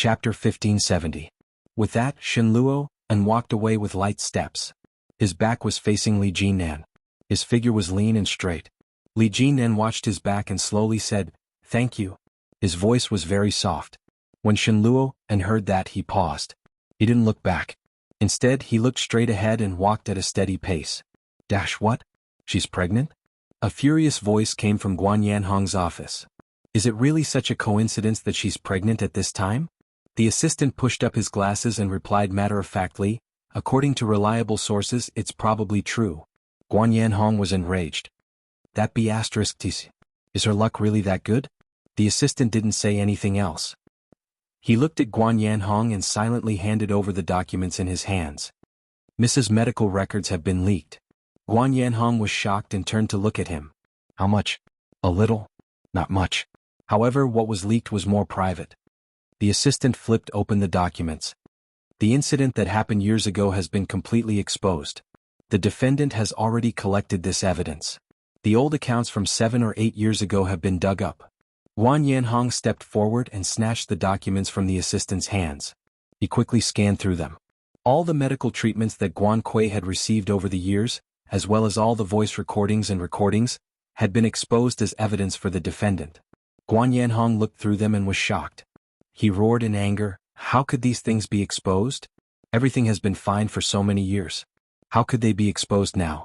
Chapter 1570. With that, Shen Luo and walked away with light steps. His back was facing Li Jinan. His figure was lean and straight. Li Jinan watched his back and slowly said, "Thank you." His voice was very soft. When Shen Luo and heard that, he paused. He didn't look back. Instead, he looked straight ahead and walked at a steady pace. What? She's pregnant? A furious voice came from Guan Yanhong's office. Is it really such a coincidence that she's pregnant at this time? The assistant pushed up his glasses and replied matter-of-factly, "According to reliable sources, it's probably true." Guan Yanhong was enraged. That be ****. Is her luck really that good? The assistant didn't say anything else. He looked at Guan Yanhong and silently handed over the documents in his hands. Mrs. Medical records have been leaked. Guan Yanhong was shocked and turned to look at him. How much? A little? Not much. However, what was leaked was more private. The assistant flipped open the documents. The incident that happened years ago has been completely exposed. The defendant has already collected this evidence. The old accounts from 7 or 8 years ago have been dug up. Guan Yanhong stepped forward and snatched the documents from the assistant's hands. He quickly scanned through them. All the medical treatments that Guan Kui had received over the years, as well as all the voice recordings, had been exposed as evidence for the defendant. Guan Yanhong looked through them and was shocked. He roared in anger, "How could these things be exposed? Everything has been fine for so many years. How could they be exposed now?"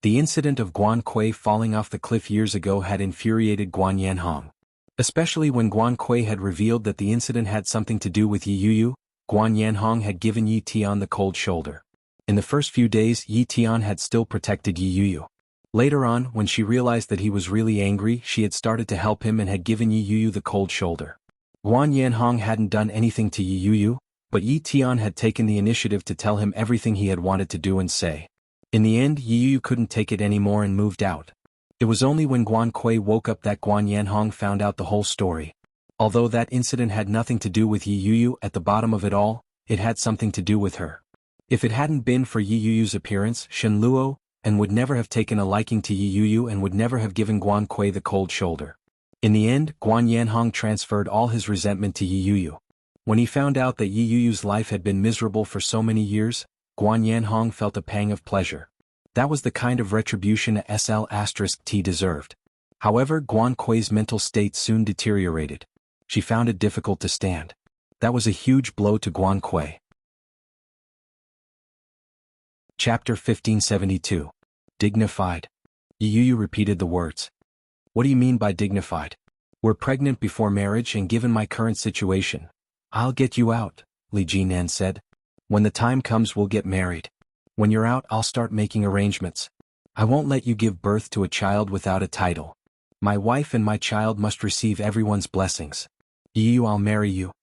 The incident of Guan Kui falling off the cliff years ago had infuriated Guan Yanhong. Especially when Guan Kui had revealed that the incident had something to do with Yi Yuyu, Guan Yanhong had given Yi Tian the cold shoulder. In the first few days, Yi Tian had still protected Yi Yuyu. Later on, when she realized that he was really angry, she had started to help him and had given Yi Yuyu the cold shoulder. Guan Yanhong hadn't done anything to Yi Yuyu, but Yi Tian had taken the initiative to tell him everything he had wanted to do and say. In the end, Yi Yuyu couldn't take it anymore and moved out. It was only when Guan Kui woke up that Guan Yanhong found out the whole story. Although that incident had nothing to do with Yi Yuyu, at the bottom of it all, it had something to do with her. If it hadn't been for Yi Yuyu's appearance, Shen Luo and would never have taken a liking to Yi Yuyu and would never have given Guan Kui the cold shoulder. In the end, Guan Yanhong transferred all his resentment to Yi Yuyu. When he found out that Yi Yuyu's life had been miserable for so many years, Guan Yanhong felt a pang of pleasure. That was the kind of retribution a SL**T deserved. However, Guan Kui's mental state soon deteriorated. She found it difficult to stand. That was a huge blow to Guan Kui. Chapter 1572. Dignified. Yi Yuyu repeated the words. What do you mean by dignified? We're pregnant before marriage, and given my current situation, I'll get you out, Li Jinan said. When the time comes, we'll get married. When you're out, I'll start making arrangements. I won't let you give birth to a child without a title. My wife and my child must receive everyone's blessings. Yi Yuyu, I'll marry you.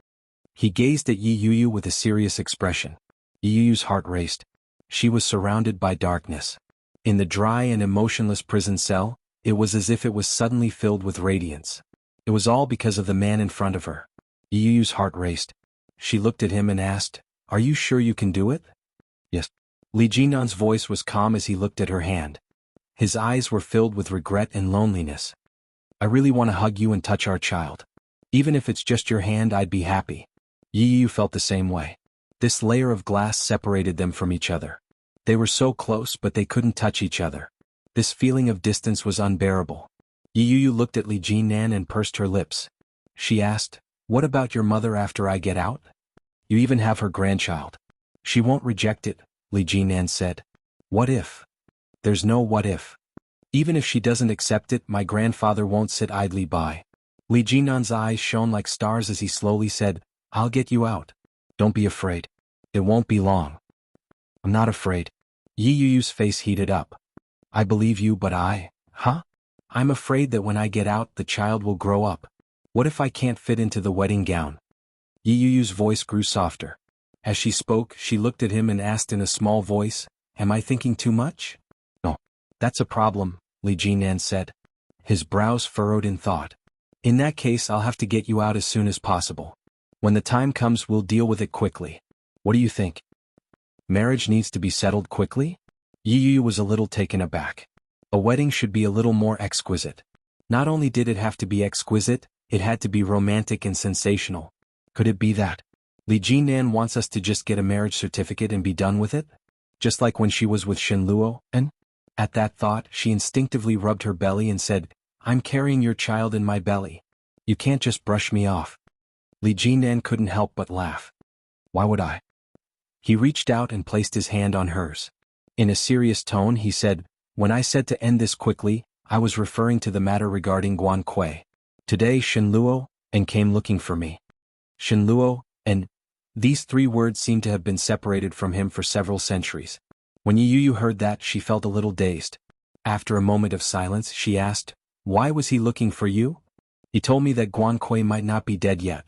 He gazed at Yi Yuyu with a serious expression. Yi Yuyu's heart raced. She was surrounded by darkness. In the dry and emotionless prison cell, it was as if it was suddenly filled with radiance. It was all because of the man in front of her. Yi Yuyu's heart raced. She looked at him and asked, "Are you sure you can do it?" "Yes." Li Jinan's voice was calm as he looked at her hand. His eyes were filled with regret and loneliness. "I really want to hug you and touch our child. Even if it's just your hand, I'd be happy." Yi Yuyu felt the same way. This layer of glass separated them from each other. They were so close, but they couldn't touch each other. This feeling of distance was unbearable. Yi Yuyu looked at Li Jinan and pursed her lips. She asked, "What about your mother after I get out? You even have her grandchild." "She won't reject it," Li Jinan said. "What if?" "There's no what if. Even if she doesn't accept it, my grandfather won't sit idly by." Li Jinan's eyes shone like stars as he slowly said, "I'll get you out. Don't be afraid. It won't be long." "I'm not afraid." Yi Yuyu's face heated up. "I believe you, but I'm afraid that when I get out, the child will grow up. What if I can't fit into the wedding gown?" Yi Yuyu's voice grew softer. As she spoke, she looked at him and asked in a small voice, "Am I thinking too much?" "No. That's a problem," Li Jinan said. His brows furrowed in thought. "In that case, I'll have to get you out as soon as possible. When the time comes, we'll deal with it quickly. What do you think? Marriage needs to be settled quickly?" Yi Yuyu was a little taken aback. A wedding should be a little more exquisite. Not only did it have to be exquisite, it had to be romantic and sensational. Could it be that Li Jinan wants us to just get a marriage certificate and be done with it? Just like when she was with Shenluo, and? At that thought, she instinctively rubbed her belly and said, I'm carrying your child in my belly. You can't just brush me off. Li Jinan couldn't help but laugh. Why would I? He reached out and placed his hand on hers. In a serious tone he said, when I said to end this quickly, I was referring to the matter regarding Guan Kui. Today Shenluo, and came looking for me. Shenluo, and these three words seemed to have been separated from him for several centuries. When Yu Yu heard that, she felt a little dazed. After a moment of silence, she asked, why was he looking for you? He told me that Guan Kui might not be dead yet.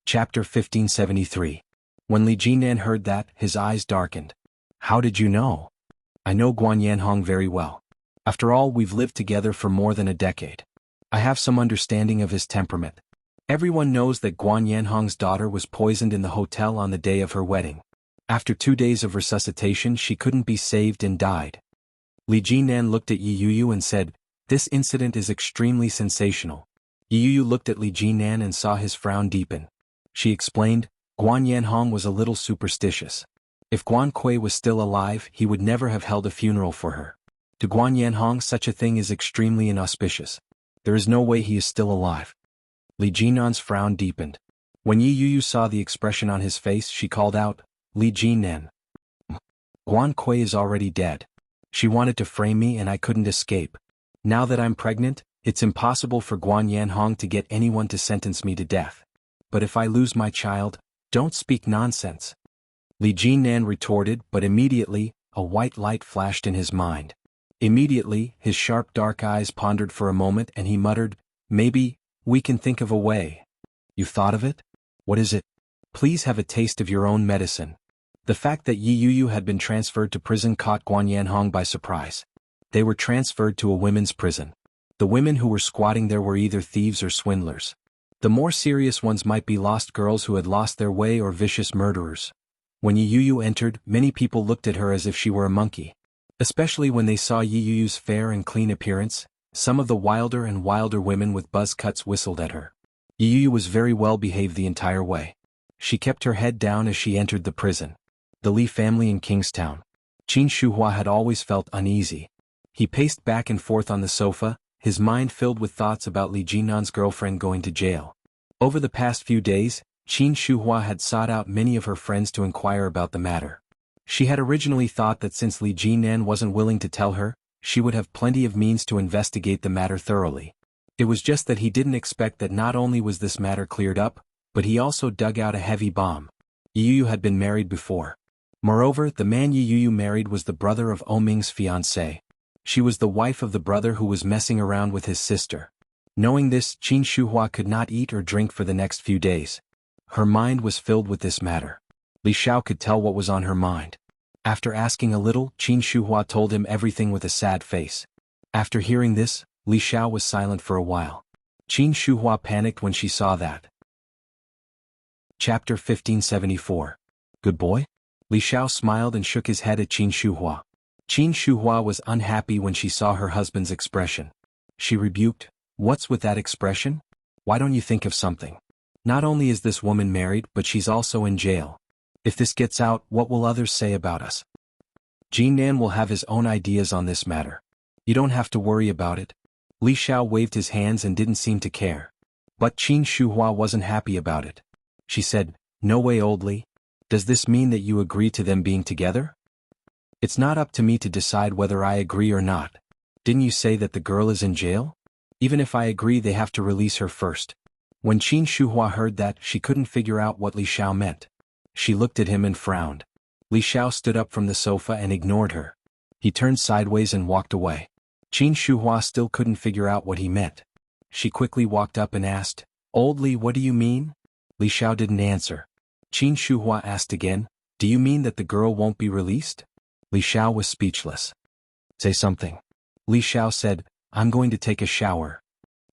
Chapter 1573. When Li Jinan heard that, his eyes darkened. How did you know? I know Guan Yanhong very well. After all, we've lived together for more than a decade. I have some understanding of his temperament. Everyone knows that Guan Yanhong's daughter was poisoned in the hotel on the day of her wedding. After 2 days of resuscitation, she couldn't be saved and died. Li Jinan looked at Yi Yu and said, this incident is extremely sensational. Yi Yu looked at Li Jinan and saw his frown deepen. She explained, Guan Yanhong was a little superstitious. If Guan Kui was still alive, he would never have held a funeral for her. To Guan Yanhong, such a thing is extremely inauspicious. There is no way he is still alive. Li Jinan's frown deepened. When Yi Yu saw the expression on his face, she called out, Li Jinan. Guan Kui is already dead. She wanted to frame me and I couldn't escape. Now that I'm pregnant, it's impossible for Guan Yanhong to get anyone to sentence me to death. But if I lose my child, don't speak nonsense. Li Jinan retorted, but immediately, a white light flashed in his mind. Immediately, his sharp dark eyes pondered for a moment and he muttered, maybe, we can think of a way. You've thought of it? What is it? Please have a taste of your own medicine. The fact that Yi Yu had been transferred to prison caught Guan Yanhong by surprise. They were transferred to a women's prison. The women who were squatting there were either thieves or swindlers. The more serious ones might be lost girls who had lost their way or vicious murderers. When Yi Yu entered, many people looked at her as if she were a monkey. Especially when they saw Yi Yu's fair and clean appearance, some of the wilder and wilder women with buzz cuts whistled at her. Yi Yu was very well behaved the entire way. She kept her head down as she entered the prison. The Li family in Kingstown. Qin Shuhua had always felt uneasy. He paced back and forth on the sofa, his mind filled with thoughts about Li Jinan's girlfriend going to jail. Over the past few days, Qin Shuhua had sought out many of her friends to inquire about the matter. She had originally thought that since Li Jinan wasn't willing to tell her, she would have plenty of means to investigate the matter thoroughly. It was just that he didn't expect that not only was this matter cleared up, but he also dug out a heavy bomb. Yi Yu had been married before. Moreover, the man Yi Yu married was the brother of Oming's fiancée. She was the wife of the brother who was messing around with his sister. Knowing this, Qin Shuhua could not eat or drink for the next few days. Her mind was filled with this matter. Li Xiao could tell what was on her mind. After asking a little, Qin Shuhua told him everything with a sad face. After hearing this, Li Xiao was silent for a while. Qin Shuhua panicked when she saw that. Chapter 1574. Good boy? Li Xiao smiled and shook his head at Qin Shuhua. Qin Shuhua was unhappy when she saw her husband's expression. She rebuked, what's with that expression? Why don't you think of something? Not only is this woman married, but she's also in jail. If this gets out, what will others say about us? Jinan will have his own ideas on this matter. You don't have to worry about it. Li Xiao waved his hands and didn't seem to care. But Qin Shuhua wasn't happy about it. She said, no way, old Li. Does this mean that you agree to them being together? It's not up to me to decide whether I agree or not. Didn't you say that the girl is in jail? Even if I agree, they have to release her first. When Qin Shuhua heard that, she couldn't figure out what Li Xiao meant. She looked at him and frowned. Li Xiao stood up from the sofa and ignored her. He turned sideways and walked away. Qin Shuhua still couldn't figure out what he meant. She quickly walked up and asked, Old Li, what do you mean? Li Xiao didn't answer. Qin Shuhua asked again, do you mean that the girl won't be released? Li Xiao was speechless. Say something. Li Xiao said, I'm going to take a shower.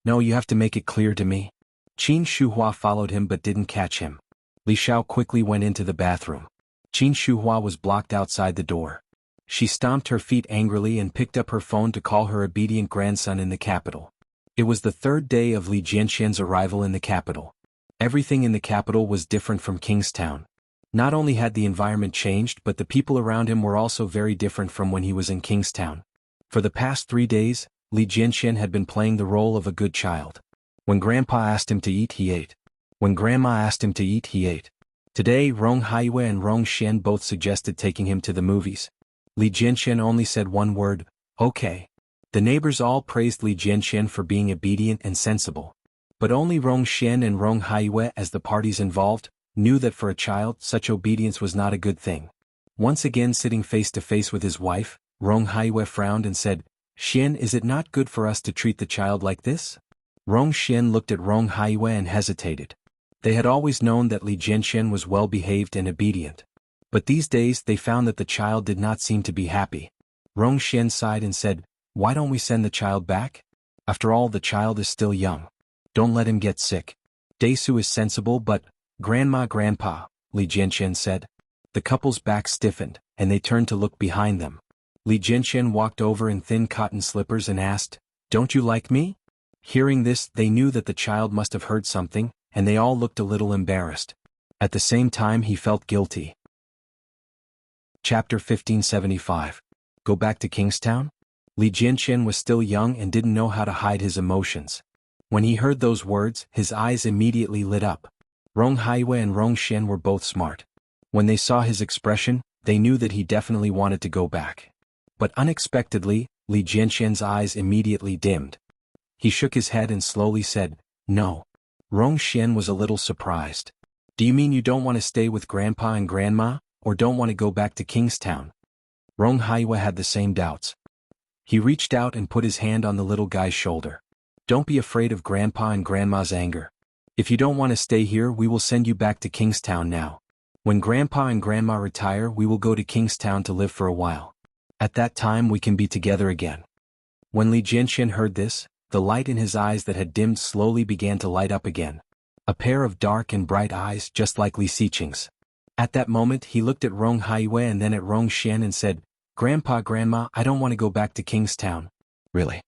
No, you have to make it clear to me. Qin Shuhua followed him but didn't catch him. Li Xiao quickly went into the bathroom. Qin Shuhua was blocked outside the door. She stomped her feet angrily and picked up her phone to call her obedient grandson in the capital. It was the third day of Li Jianxian's arrival in the capital. Everything in the capital was different from Kingstown. Not only had the environment changed, but the people around him were also very different from when he was in Kingstown. For the past 3 days, Li Jianxian had been playing the role of a good child. When Grandpa asked him to eat, he ate. When Grandma asked him to eat, he ate. Today, Rong Haiyue and Rong Xian both suggested taking him to the movies. Li Jianxian only said one word, okay. The neighbors all praised Li Jianxian for being obedient and sensible. But only Rong Xian and Rong Haiyue, as the parties involved, knew that for a child, such obedience was not a good thing. Once again sitting face to face with his wife, Rong Haiyue frowned and said, Xian, is it not good for us to treat the child like this? Rong Xian looked at Rong Haiyue and hesitated. They had always known that Li Jianxian was well-behaved and obedient. But these days they found that the child did not seem to be happy. Rong Xian sighed and said, why don't we send the child back? After all, the child is still young. Don't let him get sick. Daisu is sensible, but, Grandpa, Li Jianxian said. The couple's backs stiffened, and they turned to look behind them. Li Jianxian walked over in thin cotton slippers and asked, don't you like me? Hearing this, they knew that the child must have heard something, and they all looked a little embarrassed. At the same time he felt guilty. Chapter 1575. Go back to Kingstown? Li Jianxian was still young and didn't know how to hide his emotions. When he heard those words, his eyes immediately lit up. Rong Haiyue and Rong Xian were both smart. When they saw his expression, they knew that he definitely wanted to go back. But unexpectedly, Li Jianxian's eyes immediately dimmed. He shook his head and slowly said, no. Rong Xian was a little surprised. Do you mean you don't want to stay with Grandpa and Grandma, or don't want to go back to Kingstown? Rong Haiyue had the same doubts. He reached out and put his hand on the little guy's shoulder. Don't be afraid of Grandpa and Grandma's anger. If you don't want to stay here, we will send you back to Kingstown now. When Grandpa and Grandma retire, we will go to Kingstown to live for a while. At that time we can be together again. When Li Jianxian heard this, the light in his eyes that had dimmed slowly began to light up again. A pair of dark and bright eyes just like Li Xiqing's. At that moment he looked at Rong Haiyue and then at Rong Xian and said, Grandpa, Grandma, I don't want to go back to Kingstown. Really?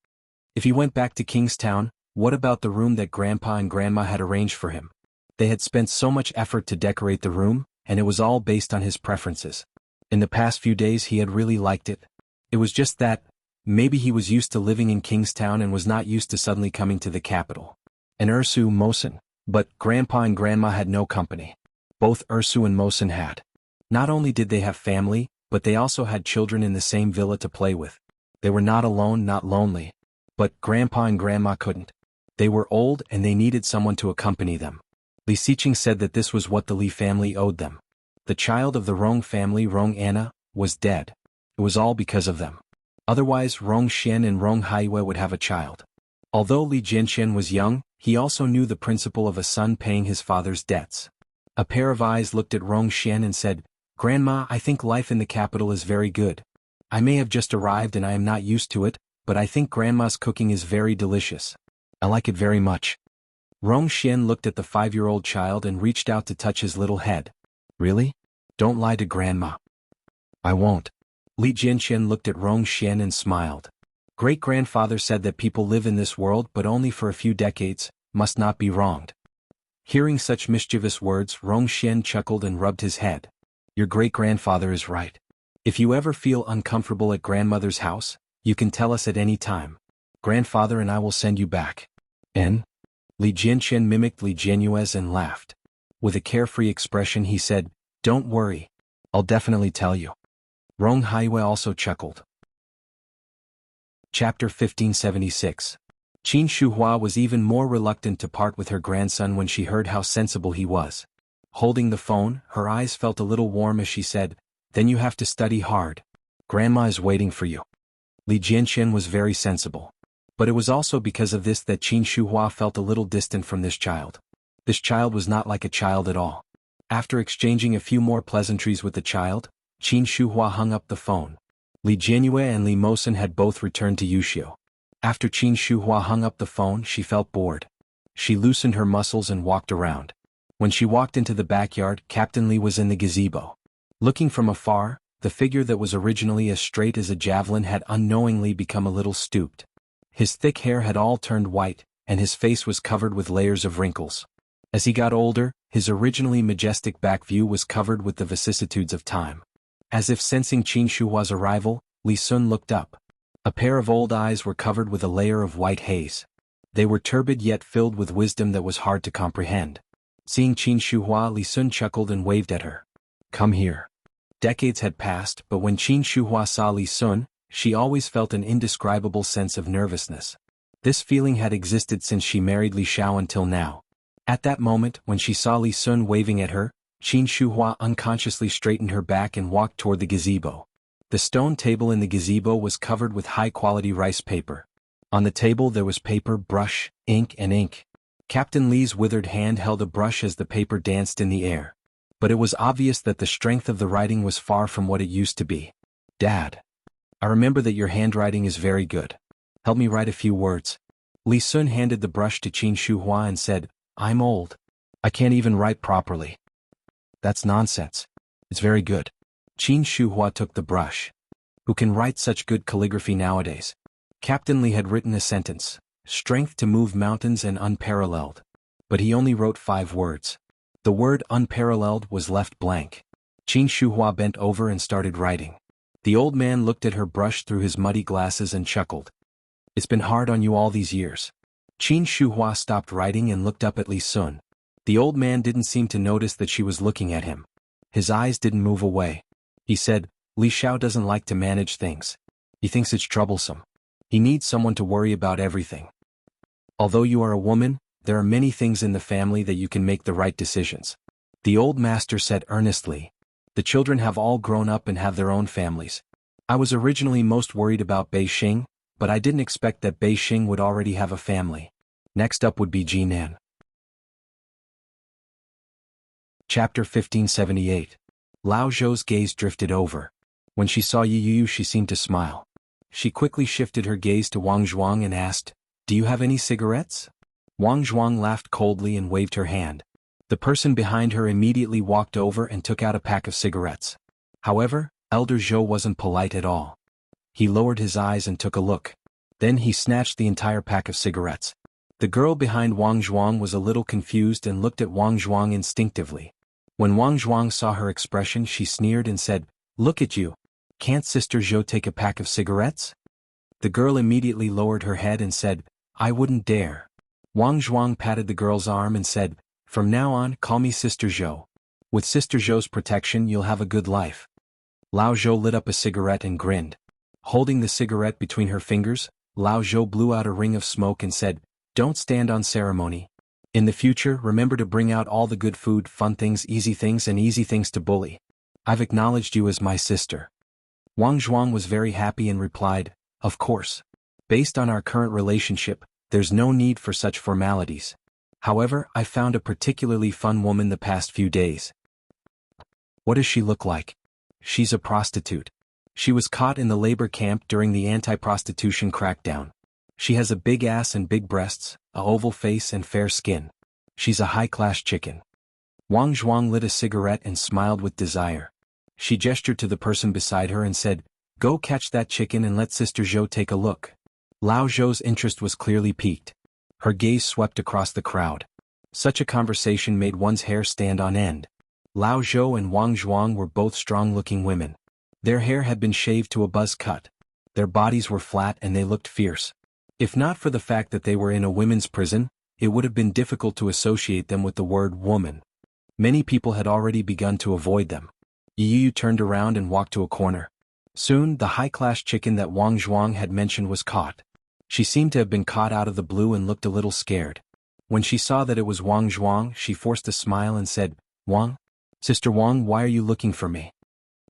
If he went back to Kingstown, what about the room that Grandpa and Grandma had arranged for him? They had spent so much effort to decorate the room, and it was all based on his preferences. In the past few days he had really liked it. It was just that, maybe he was used to living in Kingstown and was not used to suddenly coming to the capital. And Ursu Mosen. But Grandpa and Grandma had no company. Both Ursu and Mosen had. Not only did they have family, but they also had children in the same villa to play with. They were not alone, not lonely. But Grandpa and Grandma couldn't. They were old and they needed someone to accompany them. Li Xiqing said that this was what the Li family owed them. The child of the Rong family, Rong Anna, was dead. It was all because of them. Otherwise Rong Xian and Rong Haiyue would have a child. Although Li Jianxian was young, he also knew the principle of a son paying his father's debts. A pair of eyes looked at Rong Xian and said, Grandma, I think life in the capital is very good. I may have just arrived and I am not used to it, but I think Grandma's cooking is very delicious. I like it very much. Rong Xian looked at the 5-year-old child and reached out to touch his little head. Really? Don't lie to Grandma. I won't. Li Jianxian looked at Rong Xian and smiled. Great-grandfather said that people live in this world but only for a few decades, must not be wronged. Hearing such mischievous words, Rong Xian chuckled and rubbed his head. Your great-grandfather is right. If you ever feel uncomfortable at grandmother's house, you can tell us at any time. Grandfather and I will send you back. And? Li Jianxian mimicked Li Jianyue's and laughed. With a carefree expression he said, Don't worry. I'll definitely tell you. Rong Haiyue also chuckled. Chapter 1576. Qin Shuhua was even more reluctant to part with her grandson when she heard how sensible he was. Holding the phone, her eyes felt a little warm as she said, Then you have to study hard. Grandma is waiting for you. Li Jianxian was very sensible. But it was also because of this that Qin Shuhua felt a little distant from this child. This child was not like a child at all. After exchanging a few more pleasantries with the child, Qin Shuhua hung up the phone. Li Jianyue and Li Mosen had both returned to Yuxiu. After Qin Shuhua hung up the phone, she felt bored. She loosened her muscles and walked around. When she walked into the backyard, Captain Li was in the gazebo. Looking from afar, the figure that was originally as straight as a javelin had unknowingly become a little stooped. His thick hair had all turned white, and his face was covered with layers of wrinkles. As he got older, his originally majestic back view was covered with the vicissitudes of time. As if sensing Qin Shuhua's arrival, Li Sun looked up. A pair of old eyes were covered with a layer of white haze. They were turbid yet filled with wisdom that was hard to comprehend. Seeing Qin Shuhua, Li Sun chuckled and waved at her. "Come here." Decades had passed, but when Qin Shuhua saw Li Sun, she always felt an indescribable sense of nervousness. This feeling had existed since she married Li Xiao until now. At that moment, when she saw Li Sun waving at her, Qin Shuhua unconsciously straightened her back and walked toward the gazebo. The stone table in the gazebo was covered with high-quality rice paper. On the table there was paper, brush, ink and ink. Captain Li's withered hand held a brush as the paper danced in the air. But it was obvious that the strength of the writing was far from what it used to be. "Dad, I remember that your handwriting is very good. Help me write a few words." Li Sun handed the brush to Qin Shuhua and said, "I'm old. I can't even write properly." "That's nonsense. It's very good." Qin Shuhua took the brush. "Who can write such good calligraphy nowadays?" Captain Li had written a sentence, "Strength to move mountains and unparalleled." But he only wrote 5 words. The word unparalleled was left blank. Qin Shuhua bent over and started writing. The old man looked at her brush through his muddy glasses and chuckled. "It's been hard on you all these years." Qin Shuhua stopped writing and looked up at Li Sun. The old man didn't seem to notice that she was looking at him. His eyes didn't move away. He said, "Li Xiao doesn't like to manage things. He thinks it's troublesome. He needs someone to worry about everything. Although you are a woman, there are many things in the family that you can make the right decisions." The old master said earnestly, "The children have all grown up and have their own families. I was originally most worried about Bei Xing, but I didn't expect that Bei Xing would already have a family. Next up would be Jinan." Chapter 1578. Lao Zhou's gaze drifted over. When she saw Yu Yu, she seemed to smile. She quickly shifted her gaze to Wang Zhuang and asked, "Do you have any cigarettes?" Wang Zhuang laughed coldly and waved her hand. The person behind her immediately walked over and took out a pack of cigarettes. However, Elder Zhou wasn't polite at all. He lowered his eyes and took a look. Then he snatched the entire pack of cigarettes. The girl behind Wang Zhuang was a little confused and looked at Wang Zhuang instinctively. When Wang Zhuang saw her expression, she sneered and said, "Look at you. Can't Sister Zhou take a pack of cigarettes?" The girl immediately lowered her head and said, "I wouldn't dare." Wang Zhuang patted the girl's arm and said, "From now on, call me Sister Zhou. With Sister Zhou's protection, you'll have a good life." Lao Zhou lit up a cigarette and grinned. Holding the cigarette between her fingers, Lao Zhou blew out a ring of smoke and said, "Don't stand on ceremony. In the future, remember to bring out all the good food, fun things, and easy things to bully. I've acknowledged you as my sister." Wang Zhuang was very happy and replied, "Of course. Based on our current relationship, there's no need for such formalities. However, I found a particularly fun woman the past few days." "What does she look like?" "She's a prostitute. She was caught in the labor camp during the anti-prostitution crackdown. She has a big ass and big breasts, a oval face and fair skin. She's a high-class chicken." Wang Zhuang lit a cigarette and smiled with desire. She gestured to the person beside her and said, "Go catch that chicken and let Sister Zhou take a look." Lao Zhou's interest was clearly piqued. Her gaze swept across the crowd. Such a conversation made one's hair stand on end. Lao Zhou and Wang Zhuang were both strong-looking women. Their hair had been shaved to a buzz cut. Their bodies were flat and they looked fierce. If not for the fact that they were in a women's prison, it would have been difficult to associate them with the word woman. Many people had already begun to avoid them. Yu turned around and walked to a corner. Soon, the high-class chicken that Wang Zhuang had mentioned was caught. She seemed to have been caught out of the blue and looked a little scared. When she saw that it was Wang Zhuang, she forced a smile and said, "Wang? Sister Wang, why are you looking for me?"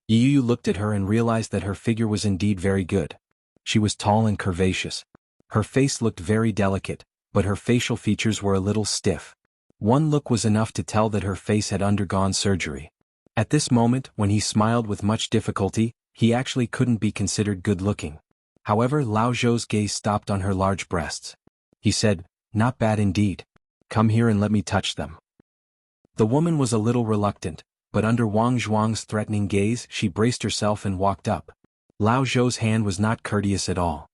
Yu looked at her and realized that her figure was indeed very good. She was tall and curvaceous. Her face looked very delicate, but her facial features were a little stiff. One look was enough to tell that her face had undergone surgery. At this moment, when he smiled with much difficulty, he actually couldn't be considered good-looking. However, Lao Zhou's gaze stopped on her large breasts. He said, "Not bad indeed. Come here and let me touch them." The woman was a little reluctant, but under Wang Zhuang's threatening gaze, she braced herself and walked up. Lao Zhou's hand was not courteous at all.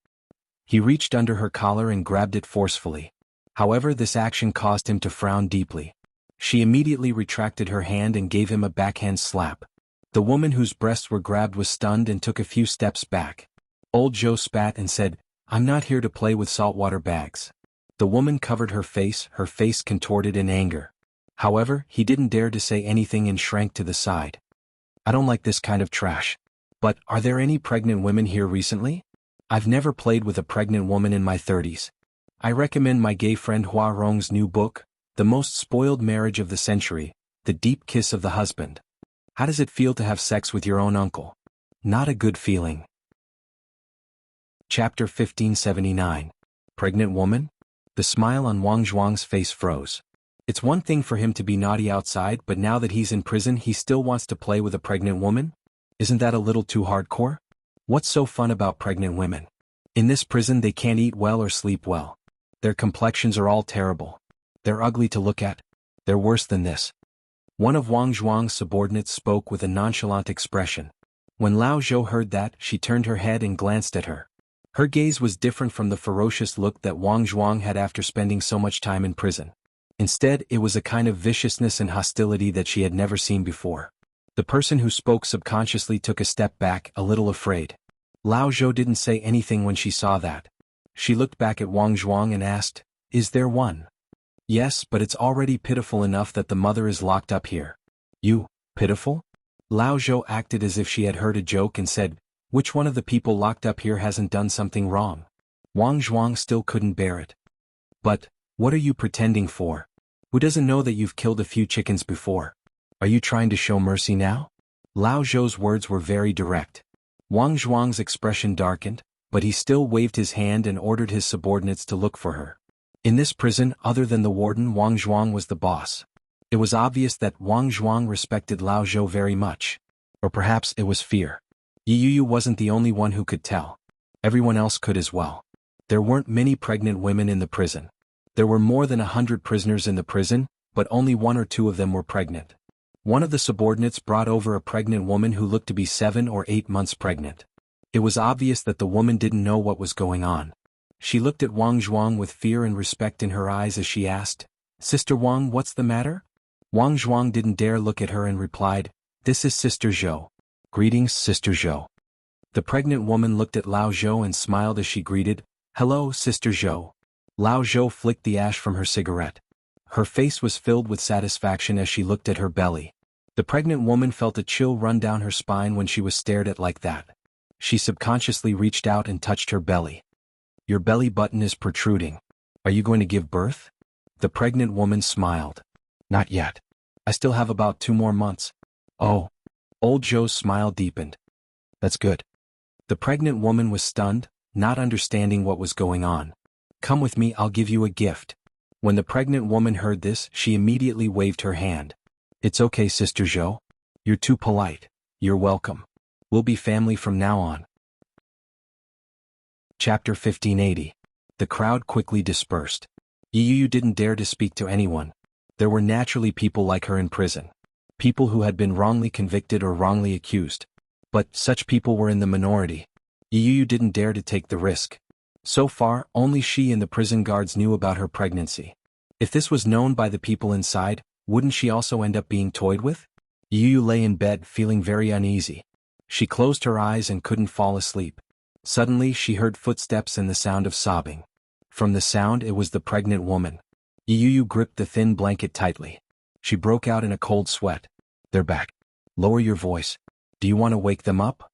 He reached under her collar and grabbed it forcefully. However, this action caused him to frown deeply. She immediately retracted her hand and gave him a backhand slap. The woman whose breasts were grabbed was stunned and took a few steps back. Old Joe spat and said, "I'm not here to play with saltwater bags." The woman covered her face contorted in anger. However, he didn't dare to say anything and shrank to the side. "I don't like this kind of trash. But, are there any pregnant women here recently? I've never played with a pregnant woman in my 30s. I recommend my gay friend Hua Rong's new book, The Most Spoiled Marriage of the Century, The Deep Kiss of the Husband. How does it feel to have sex with your own uncle? Not a good feeling." Chapter 1579. Pregnant Woman? The smile on Wang Zhuang's face froze. It's one thing for him to be naughty outside, but now that he's in prison he still wants to play with a pregnant woman? Isn't that a little too hardcore? What's so fun about pregnant women? In this prison they can't eat well or sleep well. Their complexions are all terrible. They're ugly to look at. They're worse than this. One of Wang Zhuang's subordinates spoke with a nonchalant expression. When Lao Zhou heard that, she turned her head and glanced at her. Her gaze was different from the ferocious look that Wang Zhuang had after spending so much time in prison. Instead, it was a kind of viciousness and hostility that she had never seen before. The person who spoke subconsciously took a step back, a little afraid. Lao Zhou didn't say anything when she saw that. She looked back at Wang Zhuang and asked, "Is there one?" "Yes, but it's already pitiful enough that the mother is locked up here." "You, pitiful?" Lao Zhou acted as if she had heard a joke and said, "Which one of the people locked up here hasn't done something wrong?" Wang Zhuang still couldn't bear it. "But, what are you pretending for? Who doesn't know that you've killed a few chickens before? Are you trying to show mercy now?" Lao Zhou's words were very direct. Wang Zhuang's expression darkened, but he still waved his hand and ordered his subordinates to look for her. In this prison, other than the warden, Wang Zhuang was the boss. It was obvious that Wang Zhuang respected Lao Zhou very much. Or perhaps it was fear. Yu wasn't the only one who could tell. Everyone else could as well. There weren't many pregnant women in the prison. There were more than 100 prisoners in the prison, but only 1 or 2 of them were pregnant. One of the subordinates brought over a pregnant woman who looked to be 7 or 8 months pregnant. It was obvious that the woman didn't know what was going on. She looked at Wang Zhuang with fear and respect in her eyes as she asked, "Sister Wang, what's the matter?" Wang Zhuang didn't dare look at her and replied, "This is Sister Zhou. Greetings, Sister Zhou." The pregnant woman looked at Lao Zhou and smiled as she greeted, "Hello, Sister Zhou." Lao Zhou flicked the ash from her cigarette. Her face was filled with satisfaction as she looked at her belly. The pregnant woman felt a chill run down her spine when she was stared at like that. She subconsciously reached out and touched her belly. "Your belly button is protruding. Are you going to give birth?" The pregnant woman smiled. "Not yet. I still have about 2 more months." "Oh." Old Joe's smile deepened. "That's good." The pregnant woman was stunned, not understanding what was going on. "Come with me, I'll give you a gift." When the pregnant woman heard this, she immediately waved her hand. "It's okay, Sister Zhou. You're too polite. You're welcome. We'll be family from now on." Chapter 1580. The crowd quickly dispersed. Yu didn't dare to speak to anyone. There were naturally people like her in prison. People who had been wrongly convicted or wrongly accused. But such people were in the minority. Yu didn't dare to take the risk. So far, only she and the prison guards knew about her pregnancy. If this was known by the people inside, wouldn't she also end up being toyed with? Yu lay in bed feeling very uneasy. She closed her eyes and couldn't fall asleep. Suddenly she heard footsteps and the sound of sobbing. From the sound it was the pregnant woman. Yu gripped the thin blanket tightly. She broke out in a cold sweat. "They're back. Lower your voice. Do you want to wake them up?"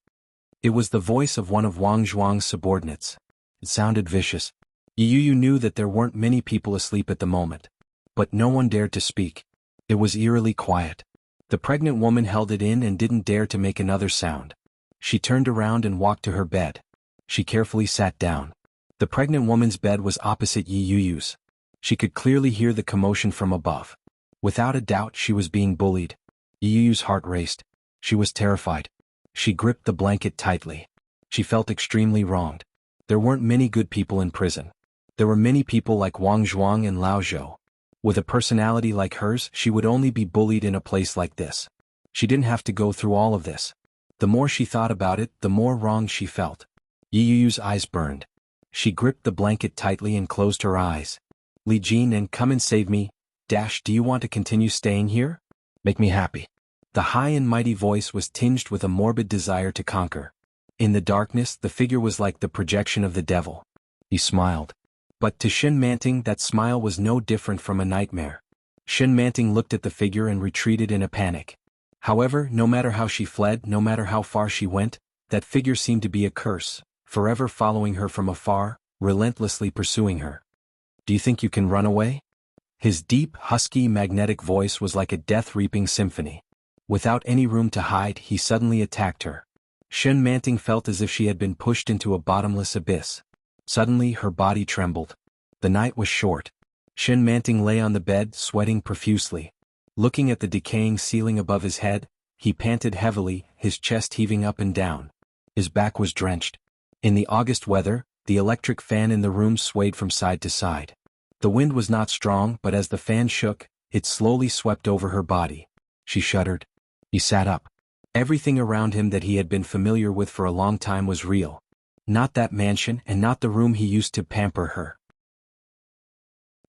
It was the voice of one of Wang Zhuang's subordinates. It sounded vicious. Yu knew that there weren't many people asleep at the moment. But no one dared to speak. It was eerily quiet. The pregnant woman held it in and didn't dare to make another sound. She turned around and walked to her bed. She carefully sat down. The pregnant woman's bed was opposite Yuyu's. She could clearly hear the commotion from above. Without a doubt she was being bullied. Yuyu's heart raced. She was terrified. She gripped the blanket tightly. She felt extremely wronged. There weren't many good people in prison. There were many people like Wang Zhuang and Lao Zhou. With a personality like hers, she would only be bullied in a place like this. She didn't have to go through all of this. The more she thought about it, the more wronged she felt. Yuyu's eyes burned. She gripped the blanket tightly and closed her eyes. "Li Jin, and come and save me. Do you want to continue staying here? Make me happy. The high and mighty voice was tinged with a morbid desire to conquer. In the darkness, the figure was like the projection of the devil. He smiled. But to Shin Manting, that smile was no different from a nightmare. Shin Manting looked at the figure and retreated in a panic. However, no matter how she fled, no matter how far she went, that figure seemed to be a curse, forever following her from afar, relentlessly pursuing her. Do you think you can run away? His deep, husky, magnetic voice was like a death-reaping symphony. Without any room to hide, he suddenly attacked her. Shin Manting felt as if she had been pushed into a bottomless abyss. Suddenly, her body trembled. The night was short. Shin Manting lay on the bed, sweating profusely. Looking at the decaying ceiling above his head, he panted heavily, his chest heaving up and down. His back was drenched. In the August weather, the electric fan in the room swayed from side to side. The wind was not strong, but as the fan shook, it slowly swept over her body. She shuddered. He sat up. Everything around him that he had been familiar with for a long time was real. Not that mansion and not the room he used to pamper her.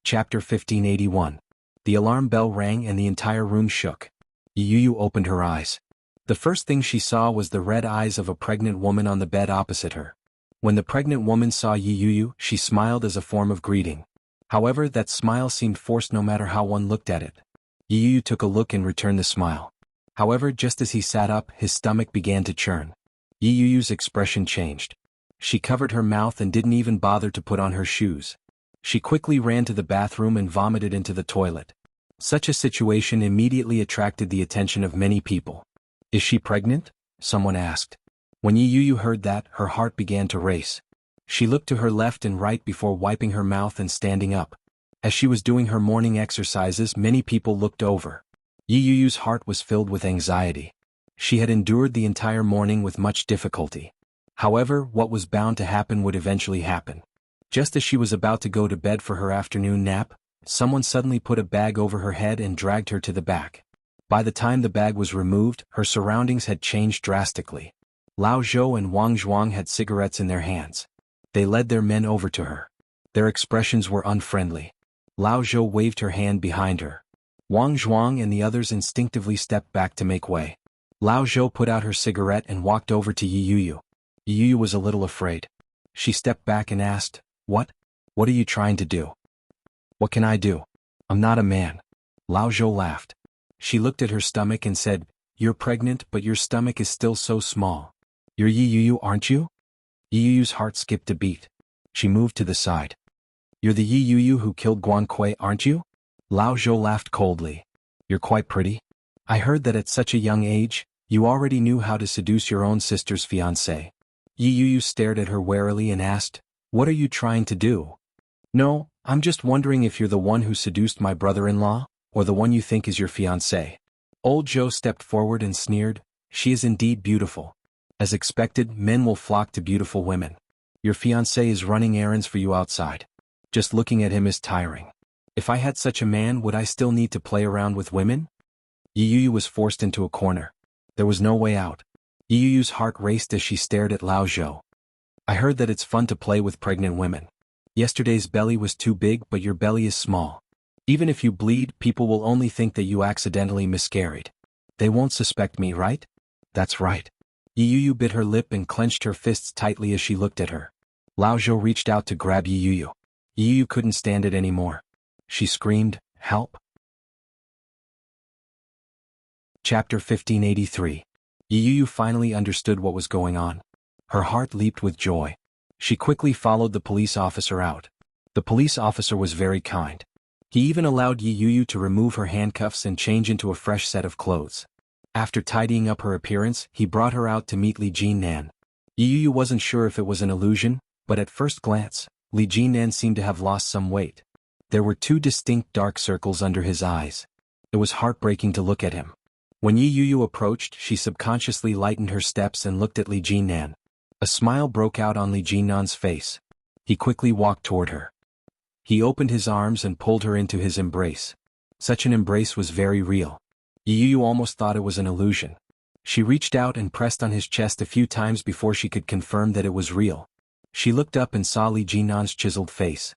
Chapter 1581. The alarm bell rang and the entire room shook. Yu opened her eyes. The first thing she saw was the red eyes of a pregnant woman on the bed opposite her. When the pregnant woman saw Yu, she smiled as a form of greeting. However, that smile seemed forced no matter how one looked at it. Yu took a look and returned the smile. However, just as he sat up, his stomach began to churn. Yuyu's expression changed. She covered her mouth and didn't even bother to put on her shoes. She quickly ran to the bathroom and vomited into the toilet. Such a situation immediately attracted the attention of many people. Is she pregnant? Someone asked. When Yu heard that, her heart began to race. She looked to her left and right before wiping her mouth and standing up. As she was doing her morning exercises, many people looked over. Yuyu's heart was filled with anxiety. She had endured the entire morning with much difficulty. However, what was bound to happen would eventually happen. Just as she was about to go to bed for her afternoon nap, someone suddenly put a bag over her head and dragged her to the back. By the time the bag was removed, her surroundings had changed drastically. Lao Zhou and Wang Zhuang had cigarettes in their hands. They led their men over to her. Their expressions were unfriendly. Lao Zhou waved her hand behind her. Wang Zhuang and the others instinctively stepped back to make way. Lao Zhou put out her cigarette and walked over to Yu. Yu was a little afraid. She stepped back and asked, What? What are you trying to do? What can I do? I'm not a man. Lao Zhou laughed. She looked at her stomach and said, You're pregnant, but your stomach is still so small. You're Yu, aren't you? Yuyu's heart skipped a beat. She moved to the side. You're the Yu who killed Guan Kui, aren't you? Lao Zhou laughed coldly. You're quite pretty. I heard that at such a young age, you already knew how to seduce your own sister's fiancé. Yu stared at her warily and asked, What are you trying to do? No, I'm just wondering if you're the one who seduced my brother-in-law, or the one you think is your fiancé. Old Zhou stepped forward and sneered, She is indeed beautiful. As expected, men will flock to beautiful women. Your fiancé is running errands for you outside. Just looking at him is tiring. If I had such a man, would I still need to play around with women? Yu was forced into a corner. There was no way out. Yuyu's heart raced as she stared at Lao Zhou. I heard that it's fun to play with pregnant women. Yesterday's belly was too big, but your belly is small. Even if you bleed, people will only think that you accidentally miscarried. They won't suspect me, right? That's right. Yu bit her lip and clenched her fists tightly as she looked at her. Lao Zhou reached out to grab Yu. Yu couldn't stand it anymore. She screamed, Help! Chapter 1583. Yu finally understood what was going on. Her heart leaped with joy. She quickly followed the police officer out. The police officer was very kind. He even allowed Yu to remove her handcuffs and change into a fresh set of clothes. After tidying up her appearance, he brought her out to meet Li Jinnan. Yu wasn't sure if it was an illusion, but at first glance, Li Jinnan seemed to have lost some weight. There were 2 distinct dark circles under his eyes. It was heartbreaking to look at him. When Yu approached, she subconsciously lightened her steps and looked at Li Jinnan. A smile broke out on Li Jinnan's face. He quickly walked toward her. He opened his arms and pulled her into his embrace. Such an embrace was very real. Yu almost thought it was an illusion. She reached out and pressed on his chest a few times before she could confirm that it was real. She looked up and saw Li Jinnan's chiseled face.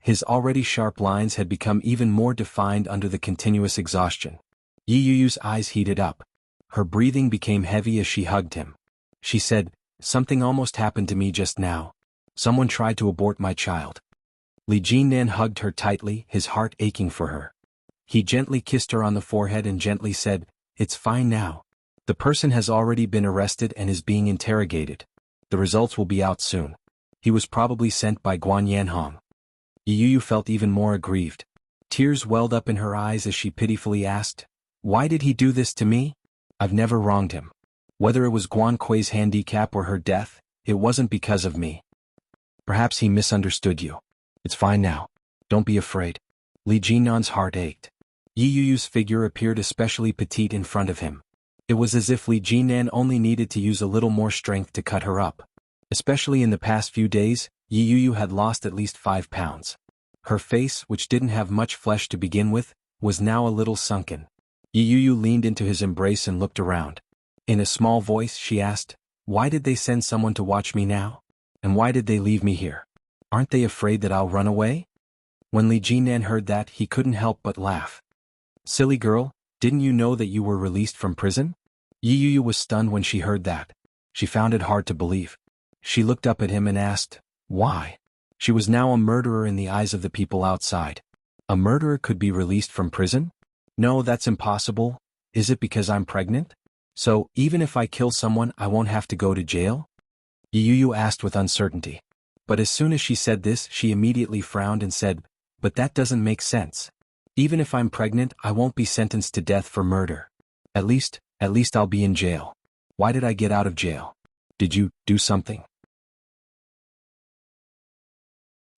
His already sharp lines had become even more defined under the continuous exhaustion. Yi Yuyu's eyes heated up. Her breathing became heavy as she hugged him. She said, "Something almost happened to me just now. Someone tried to abort my child." Li Jinnan hugged her tightly, his heart aching for her. He gently kissed her on the forehead and gently said, "It's fine now. The person has already been arrested and is being interrogated. The results will be out soon. He was probably sent by Guan Yanhong." Yi Yuyu felt even more aggrieved. Tears welled up in her eyes as she pitifully asked, "Why did he do this to me? I've never wronged him. Whether it was Guan Kui's handicap or her death, it wasn't because of me. Perhaps he misunderstood you. It's fine now. Don't be afraid." Li Jinnan's heart ached. Yi Yuyu's figure appeared especially petite in front of him. It was as if Li Jinnan only needed to use a little more strength to cut her up. Especially in the past few days, Yi Yuyu had lost at least 5 pounds. Her face, which didn't have much flesh to begin with, was now a little sunken. Yi Yuyu leaned into his embrace and looked around. In a small voice she asked, "Why did they send someone to watch me now? And why did they leave me here? Aren't they afraid that I'll run away?" When Li Jinnan heard that, he couldn't help but laugh. "Silly girl, didn't you know that you were released from prison?" Yi Yuyu was stunned when she heard that. She found it hard to believe. She looked up at him and asked, "Why?" She was now a murderer in the eyes of the people outside. A murderer could be released from prison? No, that's impossible. Is it because I'm pregnant? So, even if I kill someone, I won't have to go to jail? Yi Yuyu asked with uncertainty. But as soon as she said this, she immediately frowned and said, "But that doesn't make sense. Even if I'm pregnant, I won't be sentenced to death for murder. At least I'll be in jail. Why did I get out of jail? Did you do something?"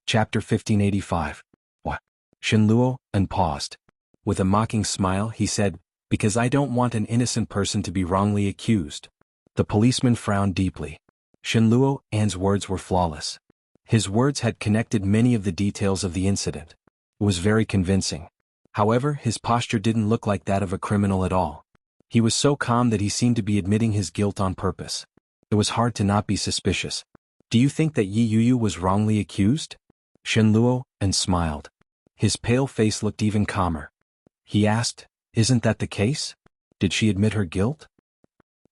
Chapter 1585. What? Shen Luo, and paused. With a mocking smile, he said, "Because I don't want an innocent person to be wrongly accused." The policeman frowned deeply. Shen Luo An's words were flawless. His words had connected many of the details of the incident. It was very convincing. However, his posture didn't look like that of a criminal at all. He was so calm that he seemed to be admitting his guilt on purpose. It was hard to not be suspicious. "Do you think that Yi Yuyu was wrongly accused?" Shen Luo and smiled. His pale face looked even calmer. He asked, "Isn't that the case? Did she admit her guilt?"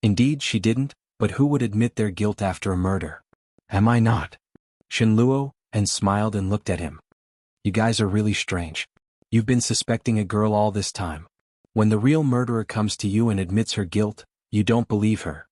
"Indeed she didn't, but who would admit their guilt after a murder? Am I not?" Shen Luo and smiled and looked at him. "You guys are really strange. You've been suspecting a girl all this time. When the real murderer comes to you and admits her guilt, you don't believe her.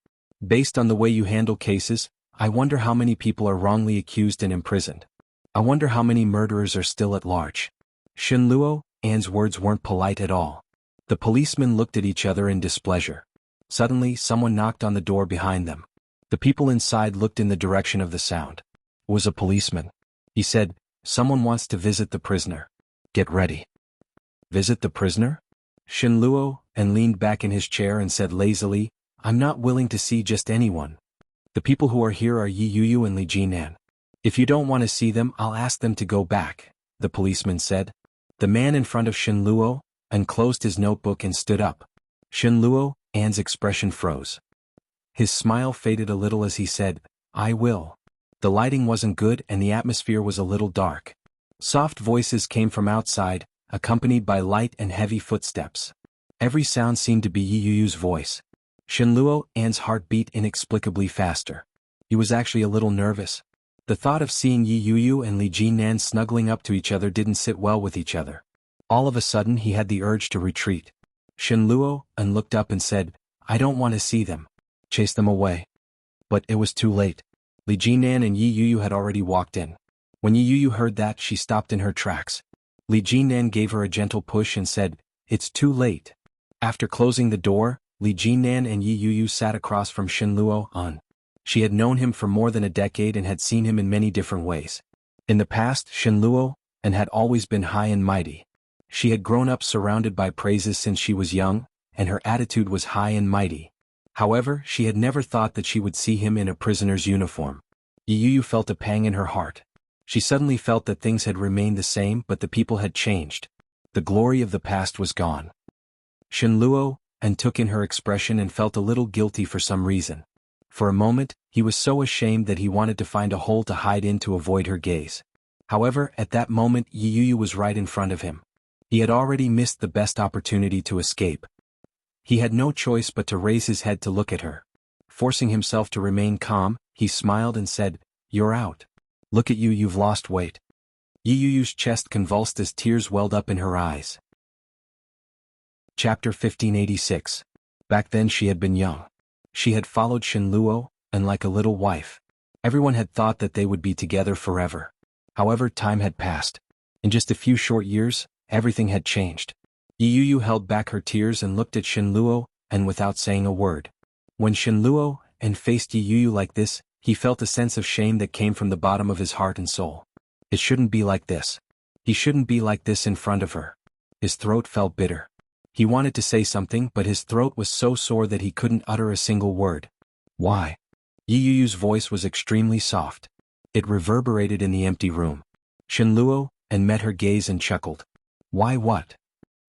Based on the way you handle cases, I wonder how many people are wrongly accused and imprisoned. I wonder how many murderers are still at large." Shen Luo An's words weren't polite at all. The policemen looked at each other in displeasure. Suddenly, someone knocked on the door behind them. The people inside looked in the direction of the sound. It was a policeman. He said, "Someone wants to visit the prisoner. Get ready." "Visit the prisoner?" Shen Luo and leaned back in his chair and said lazily, "I'm not willing to see just anyone. The people who are here are Yi Yuyu and Li Jinnan. If you don't want to see them, I'll ask them to go back," the policeman said. The man in front of Shen Luo unclosed his notebook and stood up. Shen Luo An's expression froze. His smile faded a little as he said, "I will." The lighting wasn't good and the atmosphere was a little dark. Soft voices came from outside, accompanied by light and heavy footsteps. Every sound seemed to be Yi Yuyu's voice. Shen Luo An's heart beat inexplicably faster. He was actually a little nervous. The thought of seeing Yi Yuyu and Li Jinnan snuggling up to each other didn't sit well with each other. All of a sudden he had the urge to retreat. Shen Luo An looked up and said, "I don't want to see them. Chase them away." But it was too late. Li Jinnan and Yi Yuyu had already walked in. When Yi Yuyu heard that, she stopped in her tracks. Li Jinnan gave her a gentle push and said, "It's too late." After closing the door, Li Jinnan and Yi Yuyu sat across from Shen Luo An. She had known him for more than a decade and had seen him in many different ways. In the past, Shen Luo An had always been high and mighty. She had grown up surrounded by praises since she was young, and her attitude was high and mighty. However, she had never thought that she would see him in a prisoner's uniform. Yi Yuyu felt a pang in her heart. She suddenly felt that things had remained the same but the people had changed. The glory of the past was gone. Shen Luo An took in her expression and felt a little guilty for some reason. For a moment, he was so ashamed that he wanted to find a hole to hide in to avoid her gaze. However, at that moment Yu Yu was right in front of him. He had already missed the best opportunity to escape. He had no choice but to raise his head to look at her. Forcing himself to remain calm, he smiled and said, "You're out. Look at you, you've lost weight." Yu Yu's chest convulsed as tears welled up in her eyes. Chapter 1586. Back then she had been young. She had followed Shenluo, and like a little wife. Everyone had thought that they would be together forever. However, time had passed. In just a few short years, everything had changed. Yu Yu held back her tears and looked at Shenluo, and without saying a word. When Shenluo faced Yu Yu like this, he felt a sense of shame that came from the bottom of his heart and soul. It shouldn't be like this. He shouldn't be like this in front of her. His throat felt bitter. He wanted to say something, but his throat was so sore that he couldn't utter a single word. Why? Yu Yu's voice was extremely soft. It reverberated in the empty room. Shenluo met her gaze and chuckled. Why what?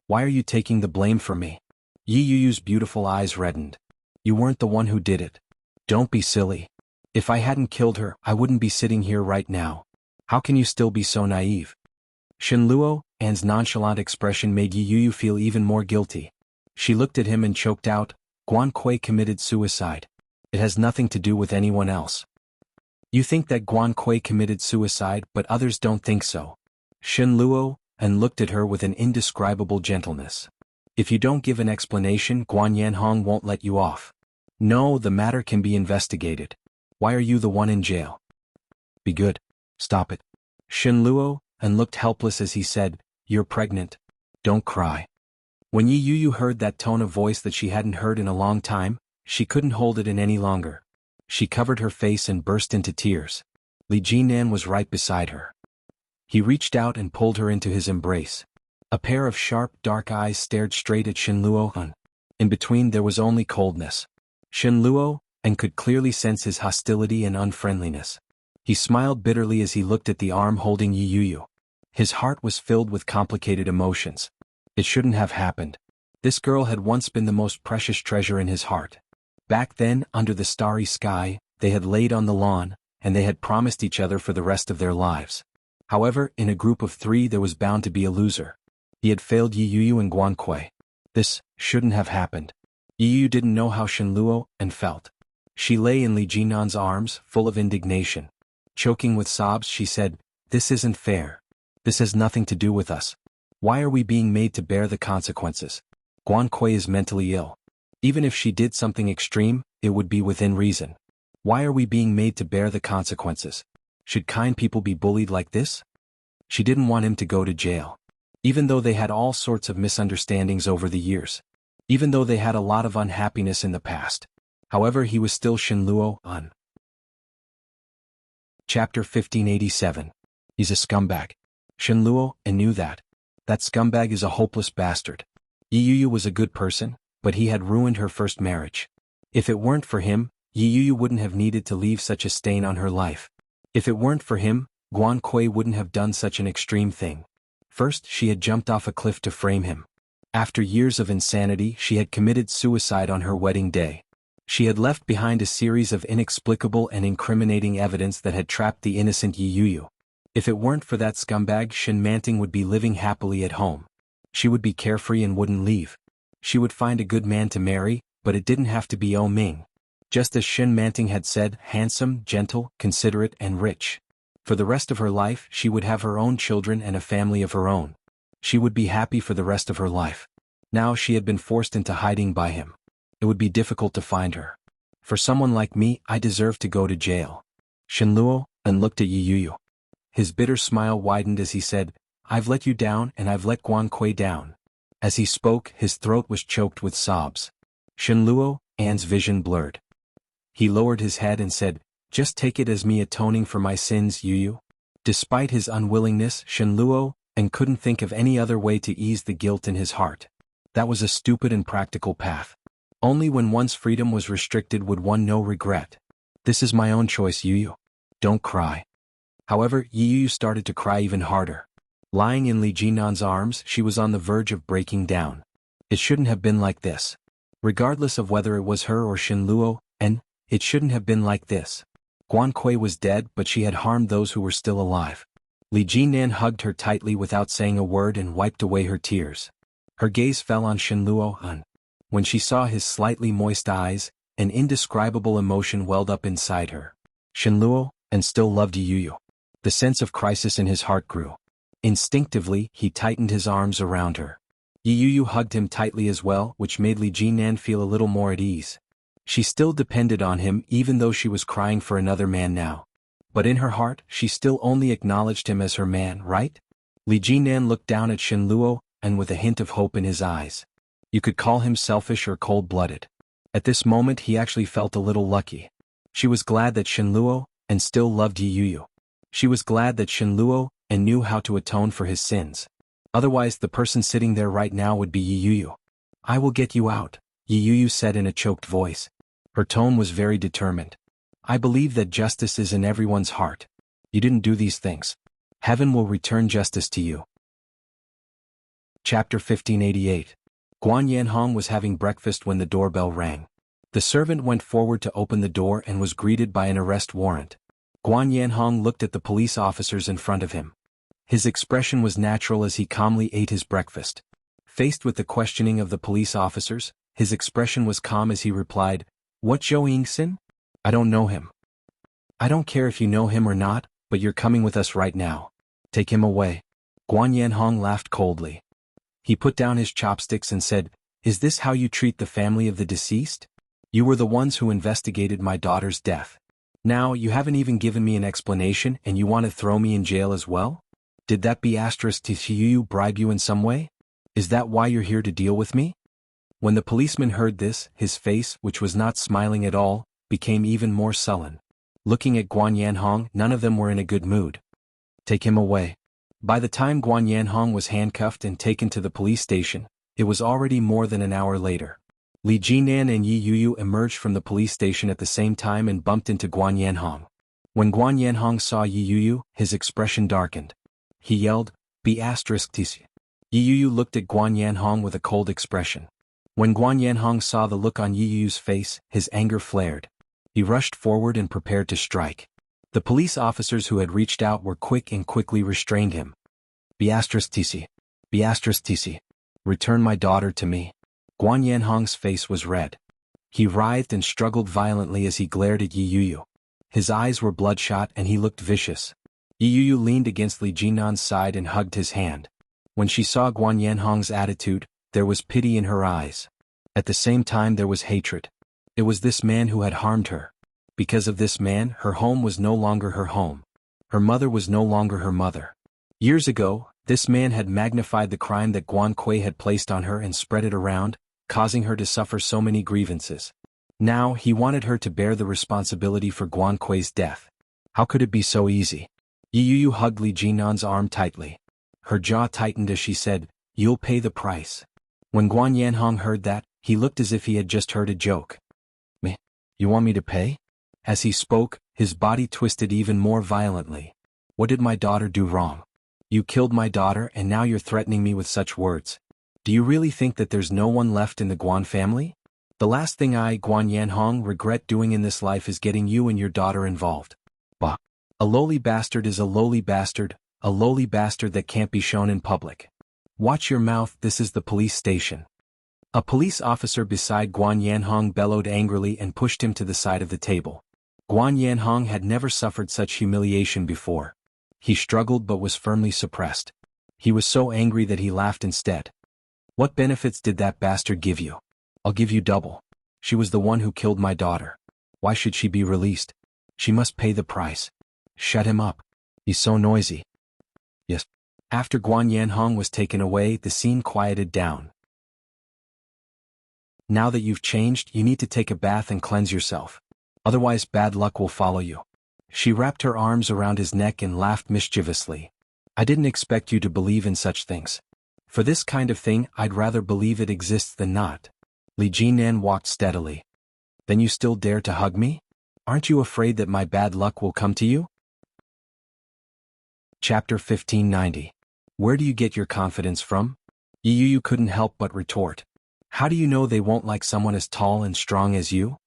Why are you taking the blame for me? Yu Yu's beautiful eyes reddened. You weren't the one who did it. Don't be silly. If I hadn't killed her, I wouldn't be sitting here right now. How can you still be so naive? Shenluo's nonchalant expression made Yu Yu feel even more guilty. She looked at him and choked out, Guan Kui committed suicide. It has nothing to do with anyone else. You think that Guan Kui committed suicide, but others don't think so. Shenluo looked at her with an indescribable gentleness. If you don't give an explanation, Guan Yanhong won't let you off. No, the matter can be investigated. Why are you the one in jail? Be good. Stop it. Shenluo looked helpless as he said, You're pregnant. Don't cry. When Yu Yu heard that tone of voice that she hadn't heard in a long time, she couldn't hold it in any longer. She covered her face and burst into tears. Li Jinan was right beside her. He reached out and pulled her into his embrace. A pair of sharp, dark eyes stared straight at Shenluo. In between there was only coldness. Shenluo could clearly sense his hostility and unfriendliness. He smiled bitterly as he looked at the arm holding Yu Yu. His heart was filled with complicated emotions. It shouldn't have happened. This girl had once been the most precious treasure in his heart. Back then, under the starry sky, they had laid on the lawn, and they had promised each other for the rest of their lives. However, in a group of three there was bound to be a loser. He had failed Yu Yu and Guan Kui. This shouldn't have happened. Yu Yu didn't know how Shenluo felt. She lay in Li Jinan's arms, full of indignation. Choking with sobs, she said, This isn't fair. This has nothing to do with us. Why are we being made to bear the consequences? Guan Kui is mentally ill. Even if she did something extreme, it would be within reason. Why are we being made to bear the consequences? Should kind people be bullied like this? She didn't want him to go to jail. Even though they had all sorts of misunderstandings over the years. Even though they had a lot of unhappiness in the past. However, he was still Shenluo. Chapter 1587. He's a scumbag. Shenluo knew that. That scumbag is a hopeless bastard. Yu Yu was a good person, but he had ruined her first marriage. If it weren't for him, Yu Yu wouldn't have needed to leave such a stain on her life. If it weren't for him, Guan Kui wouldn't have done such an extreme thing. First, she had jumped off a cliff to frame him. After years of insanity, she had committed suicide on her wedding day. She had left behind a series of inexplicable and incriminating evidence that had trapped the innocent Yu Yu. If it weren't for that scumbag, Shen Manting would be living happily at home. She would be carefree and wouldn't leave. She would find a good man to marry, but it didn't have to be O Ming. Just as Shen Manting had said, handsome, gentle, considerate, and rich. For the rest of her life, she would have her own children and a family of her own. She would be happy for the rest of her life. Now she had been forced into hiding by him. It would be difficult to find her. For someone like me, I deserve to go to jail. Shenluo looked at Yu Yu. His bitter smile widened as he said, I've let you down and I've let Guan Kui down. As he spoke, his throat was choked with sobs. Shenluo's vision blurred. He lowered his head and said, Just take it as me atoning for my sins, Yu Yu. Despite his unwillingness, Shenluo couldn't think of any other way to ease the guilt in his heart. That was a stupid and practical path. Only when one's freedom was restricted would one know regret. This is my own choice, Yu Yu. Don't cry. However, Yu Yu started to cry even harder. Lying in Li Jinan's arms, she was on the verge of breaking down. It shouldn't have been like this. Regardless of whether it was her or Shenluo, it shouldn't have been like this. Guan Kui was dead, but she had harmed those who were still alive. Li Jinan hugged her tightly without saying a word and wiped away her tears. Her gaze fell on Shenluo. When she saw his slightly moist eyes, an indescribable emotion welled up inside her. Shenluo, and still loved Yuyu. The sense of crisis in his heart grew. Instinctively, he tightened his arms around her. Yuyu hugged him tightly as well, which made Li Jinan feel a little more at ease. She still depended on him even though she was crying for another man now. But in her heart, she still only acknowledged him as her man, right? Li Jinan looked down at Shenluo, and with a hint of hope in his eyes. You could call him selfish or cold-blooded. At this moment he actually felt a little lucky. She was glad that Shenluo, and still loved Yuyu. She was glad that Shenluo, and knew how to atone for his sins. Otherwise the person sitting there right now would be Yuyu. I will get you out, Yuyu said in a choked voice. Her tone was very determined. I believe that justice is in everyone's heart. You didn't do these things. Heaven will return justice to you. Chapter 1588. Guan Yanhong was having breakfast when the doorbell rang. The servant went forward to open the door and was greeted by an arrest warrant. Guan Yanhong looked at the police officers in front of him. His expression was natural as he calmly ate his breakfast. Faced with the questioning of the police officers, his expression was calm as he replied, What Zhou Yingxin? I don't know him. I don't care if you know him or not, but you're coming with us right now. Take him away. Guan Yanhong laughed coldly. He put down his chopsticks and said, Is this how you treat the family of the deceased? You were the ones who investigated my daughter's death. Now you haven't even given me an explanation and you want to throw me in jail as well? Did that Yuyu bribe you in some way? Is that why you're here to deal with me? When the policeman heard this, his face, which was not smiling at all, became even more sullen. Looking at Guan Yanhong, none of them were in a good mood. Take him away. By the time Guan Yanhong was handcuffed and taken to the police station, it was already more than an hour later. Li Jinan and Yi Yuyu emerged from the police station at the same time and bumped into Guan Yanhong. When Guan Yanhong saw Yi Yuyu, his expression darkened. He yelled, B*****. Yi Yuyu looked at Guan Yanhong with a cold expression. When Guan Yanhong saw the look on Yi Yuyu's face, his anger flared. He rushed forward and prepared to strike. The police officers who had reached out were quick and quickly restrained him. B*****. Return my daughter to me. Guan Yanhong's face was red. He writhed and struggled violently as he glared at Yi Yuyu. His eyes were bloodshot and he looked vicious. Yi Yuyu leaned against Li Jinan's side and hugged his hand. When she saw Guan Yanhong's attitude, there was pity in her eyes. At the same time there was hatred. It was this man who had harmed her. Because of this man, her home was no longer her home. Her mother was no longer her mother. Years ago, this man had magnified the crime that Guan Kui had placed on her and spread it around, causing her to suffer so many grievances. Now he wanted her to bear the responsibility for Guan Kui's death. How could it be so easy? Yi Yuyu hugged Li Jinan's arm tightly. Her jaw tightened as she said, You'll pay the price. When Guan Yanhong heard that, he looked as if he had just heard a joke. Me? You want me to pay? As he spoke, his body twisted even more violently. What did my daughter do wrong? You killed my daughter and now you're threatening me with such words. Do you really think that there's no one left in the Guan family? The last thing I, Guan Yanhong, regret doing in this life is getting you and your daughter involved. Bah. A lowly bastard is a lowly bastard that can't be shown in public. Watch your mouth, this is the police station. A police officer beside Guan Yanhong bellowed angrily and pushed him to the side of the table. Guan Yanhong had never suffered such humiliation before. He struggled but was firmly suppressed. He was so angry that he laughed instead. What benefits did that bastard give you? I'll give you double. She was the one who killed my daughter. Why should she be released? She must pay the price. Shut him up. He's so noisy. Yes. After Guan Yanhong was taken away, the scene quieted down. Now that you've changed, you need to take a bath and cleanse yourself. Otherwise bad luck will follow you. She wrapped her arms around his neck and laughed mischievously. I didn't expect you to believe in such things. For this kind of thing, I'd rather believe it exists than not. Li Jinan walked steadily. Then you still dare to hug me? Aren't you afraid that my bad luck will come to you? Chapter 1590. Where do you get your confidence from? Yi Yuyu couldn't help but retort. How do you know they won't like someone as tall and strong as you?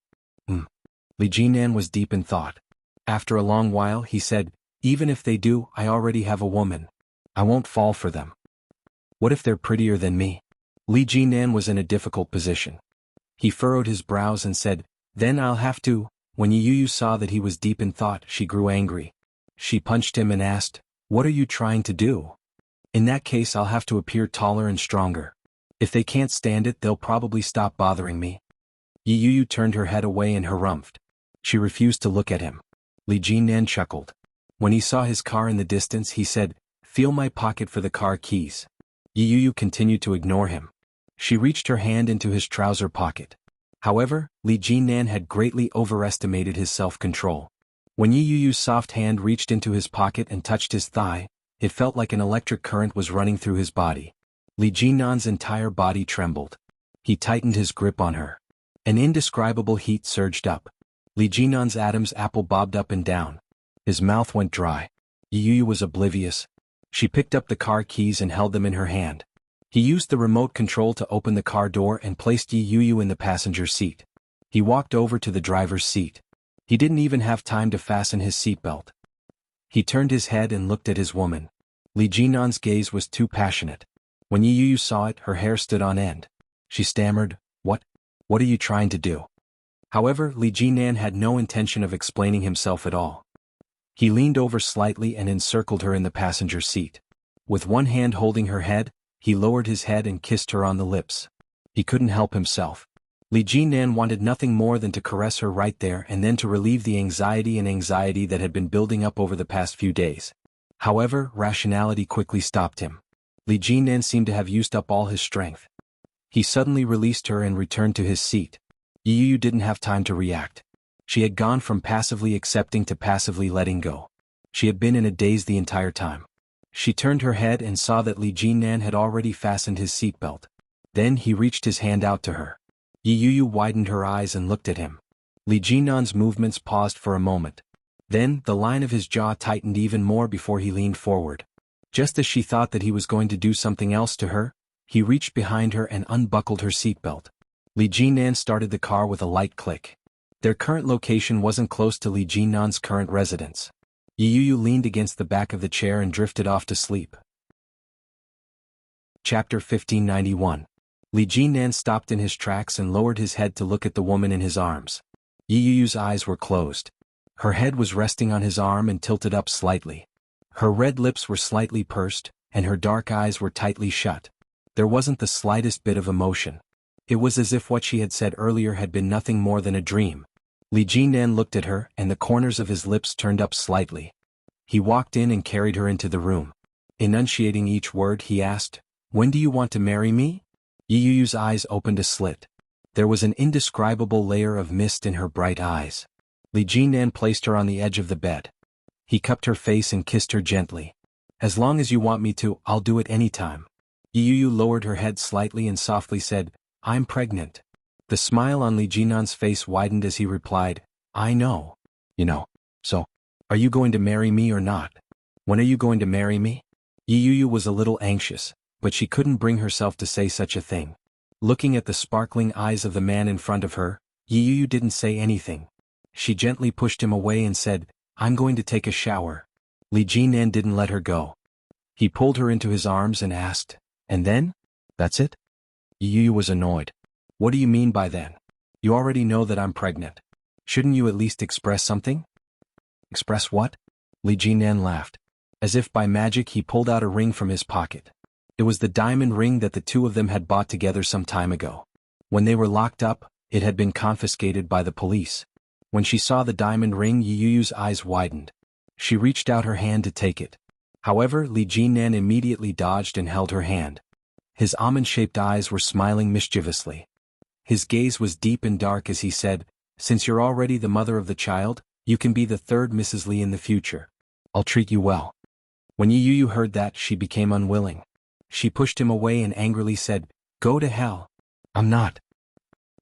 Li Jinan was deep in thought. After a long while he said, Even if they do, I already have a woman. I won't fall for them. What if they're prettier than me? Li Jinan was in a difficult position. He furrowed his brows and said, then I'll have to. When Yu Yu saw that he was deep in thought, she grew angry. She punched him and asked, what are you trying to do? In that case I'll have to appear taller and stronger. If they can't stand it, they'll probably stop bothering me. Yu Yu turned her head away and harumphed. She refused to look at him. Li Jinan chuckled. When he saw his car in the distance, he said, feel my pocket for the car keys. Yu Yu continued to ignore him. She reached her hand into his trouser pocket. However, Li Jinan had greatly overestimated his self-control. When Yu Yu's soft hand reached into his pocket and touched his thigh, it felt like an electric current was running through his body. Li Jinan's entire body trembled. He tightened his grip on her. An indescribable heat surged up. Li Jinan's Adam's apple bobbed up and down. His mouth went dry. Yu Yu was oblivious. She picked up the car keys and held them in her hand. He used the remote control to open the car door and placed Yu Yu in the passenger seat. He walked over to the driver's seat. He didn't even have time to fasten his seatbelt. He turned his head and looked at his woman. Li Jinan's gaze was too passionate. When Yu Yu saw it, her hair stood on end. She stammered, What are you trying to do? However, Li Jinan had no intention of explaining himself at all. He leaned over slightly and encircled her in the passenger seat. With one hand holding her head, he lowered his head and kissed her on the lips. He couldn't help himself. Li Jinan wanted nothing more than to caress her right there and then to relieve the anxiety that had been building up over the past few days. However, rationality quickly stopped him. Li Jinan seemed to have used up all his strength. He suddenly released her and returned to his seat. Yu Yu didn't have time to react. She had gone from passively accepting to passively letting go. She had been in a daze the entire time. She turned her head and saw that Li Jinan had already fastened his seatbelt. Then he reached his hand out to her. Yu Yu widened her eyes and looked at him. Li Jinan's movements paused for a moment. Then, the line of his jaw tightened even more before he leaned forward. Just as she thought that he was going to do something else to her, he reached behind her and unbuckled her seatbelt. Li Jinan started the car with a light click. Their current location wasn't close to Li Jinan's current residence. Yu Yu leaned against the back of the chair and drifted off to sleep. Chapter 1591. Li Jinan stopped in his tracks and lowered his head to look at the woman in his arms. Yu Yu's eyes were closed. Her head was resting on his arm and tilted up slightly. Her red lips were slightly pursed, and her dark eyes were tightly shut. There wasn't the slightest bit of emotion. It was as if what she had said earlier had been nothing more than a dream. Li Jinan looked at her, and the corners of his lips turned up slightly. He walked in and carried her into the room. Enunciating each word, he asked, "When do you want to marry me?" Yu Yu's eyes opened a slit. There was an indescribable layer of mist in her bright eyes. Li Jinan placed her on the edge of the bed. He cupped her face and kissed her gently. "As long as you want me to, I'll do it any time." Yu Yu lowered her head slightly and softly said, "I'm pregnant." The smile on Li Jinan's face widened as he replied, "I know. You know. So, are you going to marry me or not? When are you going to marry me?" Yu Yu was a little anxious, but she couldn't bring herself to say such a thing. Looking at the sparkling eyes of the man in front of her, Yu Yu didn't say anything. She gently pushed him away and said, "I'm going to take a shower." Li Jinan didn't let her go. He pulled her into his arms and asked, "And then? That's it?" Yu Yu was annoyed. "What do you mean by then? You already know that I'm pregnant. Shouldn't you at least express something?" "Express what?" Li Jinan laughed. As if by magic he pulled out a ring from his pocket. It was the diamond ring that the two of them had bought together some time ago. When they were locked up, it had been confiscated by the police. When she saw the diamond ring, Yu Yu's eyes widened. She reached out her hand to take it. However, Li Jinan immediately dodged and held her hand. His almond-shaped eyes were smiling mischievously. His gaze was deep and dark as he said, "Since you're already the mother of the child, you can be the third Mrs. Li in the future. I'll treat you well." When Yu Yu heard that, she became unwilling. She pushed him away and angrily said, "Go to hell." "I'm not."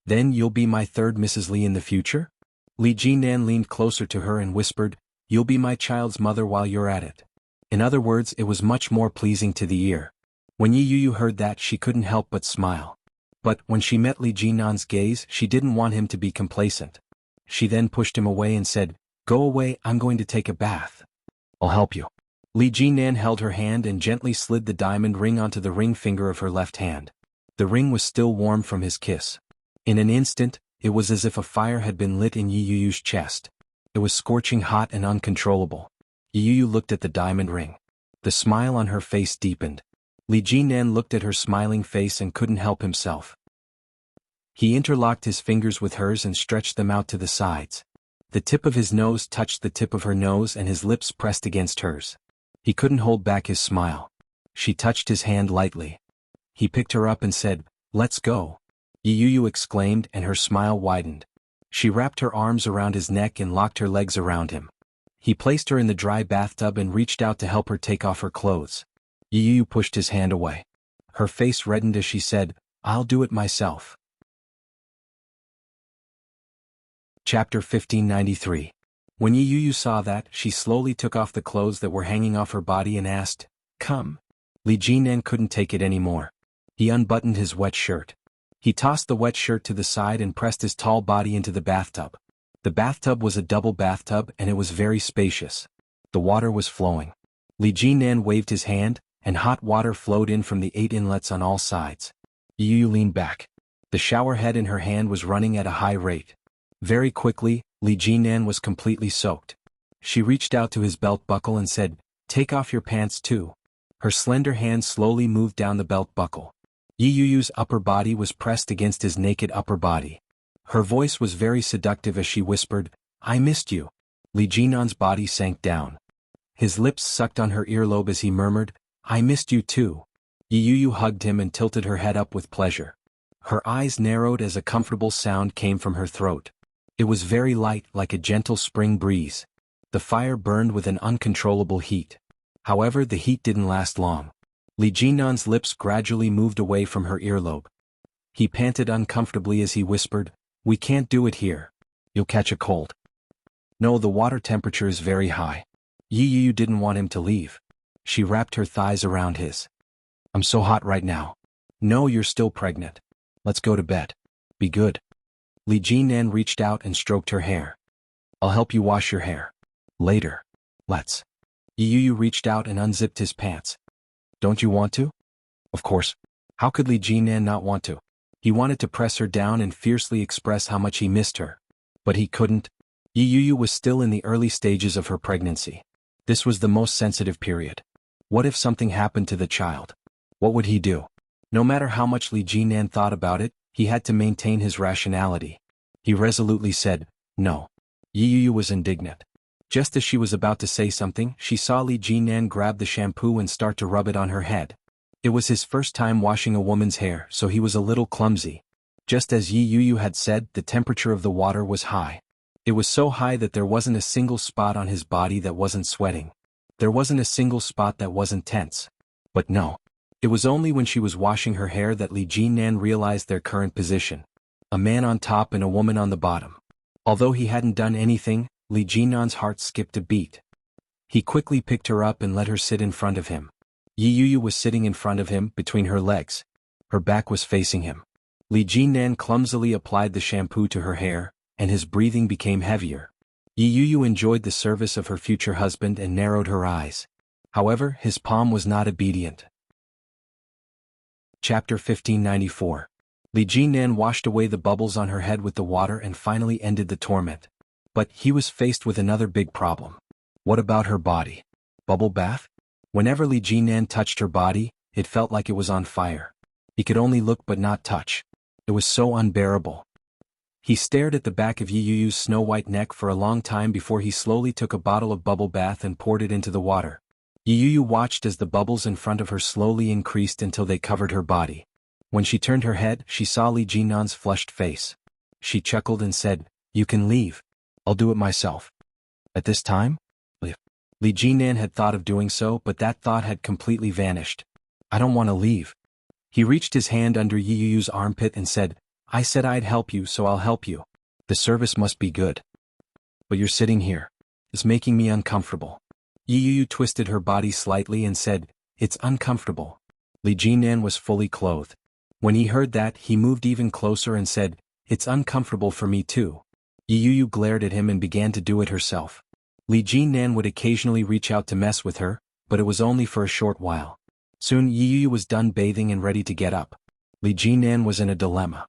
"Then you'll be my third Mrs. Li in the future?" Li Jinan leaned closer to her and whispered, "You'll be my child's mother while you're at it." In other words, it was much more pleasing to the ear. When Yu Yu heard that, she couldn't help but smile. But when she met Li Jinan's gaze, she didn't want him to be complacent. She then pushed him away and said, "Go away, I'm going to take a bath." I'll help you. Li Jinan held her hand and gently slid the diamond ring onto the ring finger of her left hand. The ring was still warm from his kiss. In an instant, it was as if a fire had been lit in Yi Yu's chest. It was scorching hot and uncontrollable. Yi Yu looked at the diamond ring. The smile on her face deepened. Li Jinan looked at her smiling face and couldn't help himself. He interlocked his fingers with hers and stretched them out to the sides. The tip of his nose touched the tip of her nose and his lips pressed against hers. He couldn't hold back his smile. She touched his hand lightly. He picked her up and said, "Let's go." Yi Yu exclaimed and her smile widened. She wrapped her arms around his neck and locked her legs around him. He placed her in the dry bathtub and reached out to help her take off her clothes. Yi Yu pushed his hand away. Her face reddened as she said, "I'll do it myself." Chapter 1593. When Yi Yu saw that, she slowly took off the clothes that were hanging off her body and asked, "Come." Li Jinan couldn't take it anymore. He unbuttoned his wet shirt. He tossed the wet shirt to the side and pressed his tall body into the bathtub. The bathtub was a double bathtub and it was very spacious. The water was flowing. Li Jinan waved his hand, and hot water flowed in from the 8 inlets on all sides. Yi Yu leaned back. The shower head in her hand was running at a high rate. Very quickly, Li Jinan was completely soaked. She reached out to his belt buckle and said, "Take off your pants too." Her slender hand slowly moved down the belt buckle. Yi Yu's upper body was pressed against his naked upper body. Her voice was very seductive as she whispered, "I missed you." Li Jinan's body sank down. His lips sucked on her earlobe as he murmured, "I missed you too." Yi Yu hugged him and tilted her head up with pleasure. Her eyes narrowed as a comfortable sound came from her throat. It was very light, like a gentle spring breeze. The fire burned with an uncontrollable heat. However, the heat didn't last long. Li Jinan's lips gradually moved away from her earlobe. He panted uncomfortably as he whispered, "We can't do it here. You'll catch a cold." "No, the water temperature is very high." Yi Yu didn't want him to leave. She wrapped her thighs around his. "I'm so hot right now." "No, you're still pregnant. Let's go to bed. Be good." Li Jinan reached out and stroked her hair. "I'll help you wash your hair. Later. Let's." Yi Yu reached out and unzipped his pants. "Don't you want to?" Of course. How could Li Jinan not want to? He wanted to press her down and fiercely express how much he missed her. But he couldn't. Yi Yu was still in the early stages of her pregnancy. This was the most sensitive period. What if something happened to the child? What would he do? No matter how much Li Jinan thought about it, he had to maintain his rationality. He resolutely said, "No." Yi Yu was indignant. Just as she was about to say something, she saw Li Jinan grab the shampoo and start to rub it on her head. It was his first time washing a woman's hair, so he was a little clumsy. Just as Yi Yu had said, the temperature of the water was high. It was so high that there wasn't a single spot on his body that wasn't sweating. There wasn't a single spot that wasn't tense. But no. It was only when she was washing her hair that Li Jinan realized their current position. A man on top and a woman on the bottom. Although he hadn't done anything, Li Jinan's heart skipped a beat. He quickly picked her up and let her sit in front of him. Yi Yu was sitting in front of him, between her legs. Her back was facing him. Li Jinan clumsily applied the shampoo to her hair, and his breathing became heavier. Yi Yu enjoyed the service of her future husband and narrowed her eyes. However, his palm was not obedient. Chapter 1594. Li Jinan washed away the bubbles on her head with the water and finally ended the torment. But he was faced with another big problem. What about her body? Bubble bath? Whenever Li Jinan touched her body, it felt like it was on fire. He could only look but not touch. It was so unbearable. He stared at the back of Yi Yu's snow-white neck for a long time before he slowly took a bottle of bubble bath and poured it into the water. Yi Yu watched as the bubbles in front of her slowly increased until they covered her body. When she turned her head, she saw Li Jinan's flushed face. She chuckled and said, "You can leave. I'll do it myself." At this time? Li Jinan had thought of doing so, but that thought had completely vanished. "I don't want to leave." He reached his hand under Yi Yu's armpit and said, "I said I'd help you, so I'll help you. The service must be good. But you're sitting here. It's making me uncomfortable." Yi Yu twisted her body slightly and said, "It's uncomfortable." Li Jinan was fully clothed. When he heard that, he moved even closer and said, "It's uncomfortable for me too." Yi Yu glared at him and began to do it herself. Li Jinnan would occasionally reach out to mess with her, but it was only for a short while. Soon Yi Yu was done bathing and ready to get up. Li Jinnan was in a dilemma.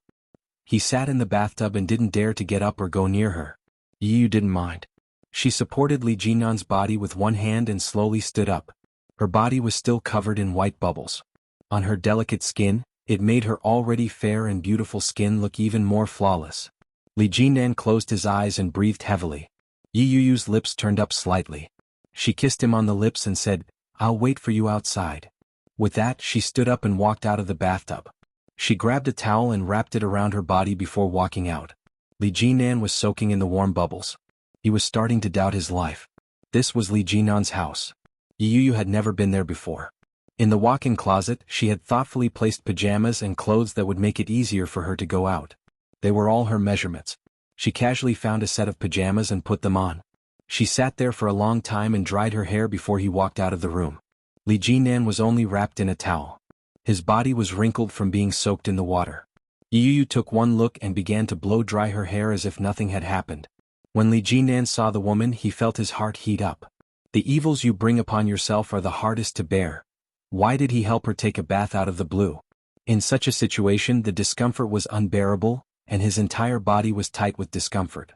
He sat in the bathtub and didn't dare to get up or go near her. Yi Yu didn't mind. She supported Li Jinnan's body with one hand and slowly stood up. Her body was still covered in white bubbles. On her delicate skin, it made her already fair and beautiful skin look even more flawless. Li Jinnan closed his eyes and breathed heavily. Yi Yu's lips turned up slightly. She kissed him on the lips and said, "I'll wait for you outside." With that, she stood up and walked out of the bathtub. She grabbed a towel and wrapped it around her body before walking out. Li Jinnan was soaking in the warm bubbles. He was starting to doubt his life. This was Li Jinnan's house. Yi Yu had never been there before. In the walk-in closet, she had thoughtfully placed pajamas and clothes that would make it easier for her to go out. They were all her measurements. She casually found a set of pajamas and put them on. She sat there for a long time and dried her hair before he walked out of the room. Li Jinnan was only wrapped in a towel. His body was wrinkled from being soaked in the water. Yi Yu took one look and began to blow dry her hair as if nothing had happened. When Li Jinnan saw the woman, he felt his heart heat up. The evils you bring upon yourself are the hardest to bear. Why did he help her take a bath out of the blue? In such a situation, the discomfort was unbearable, and his entire body was tight with discomfort.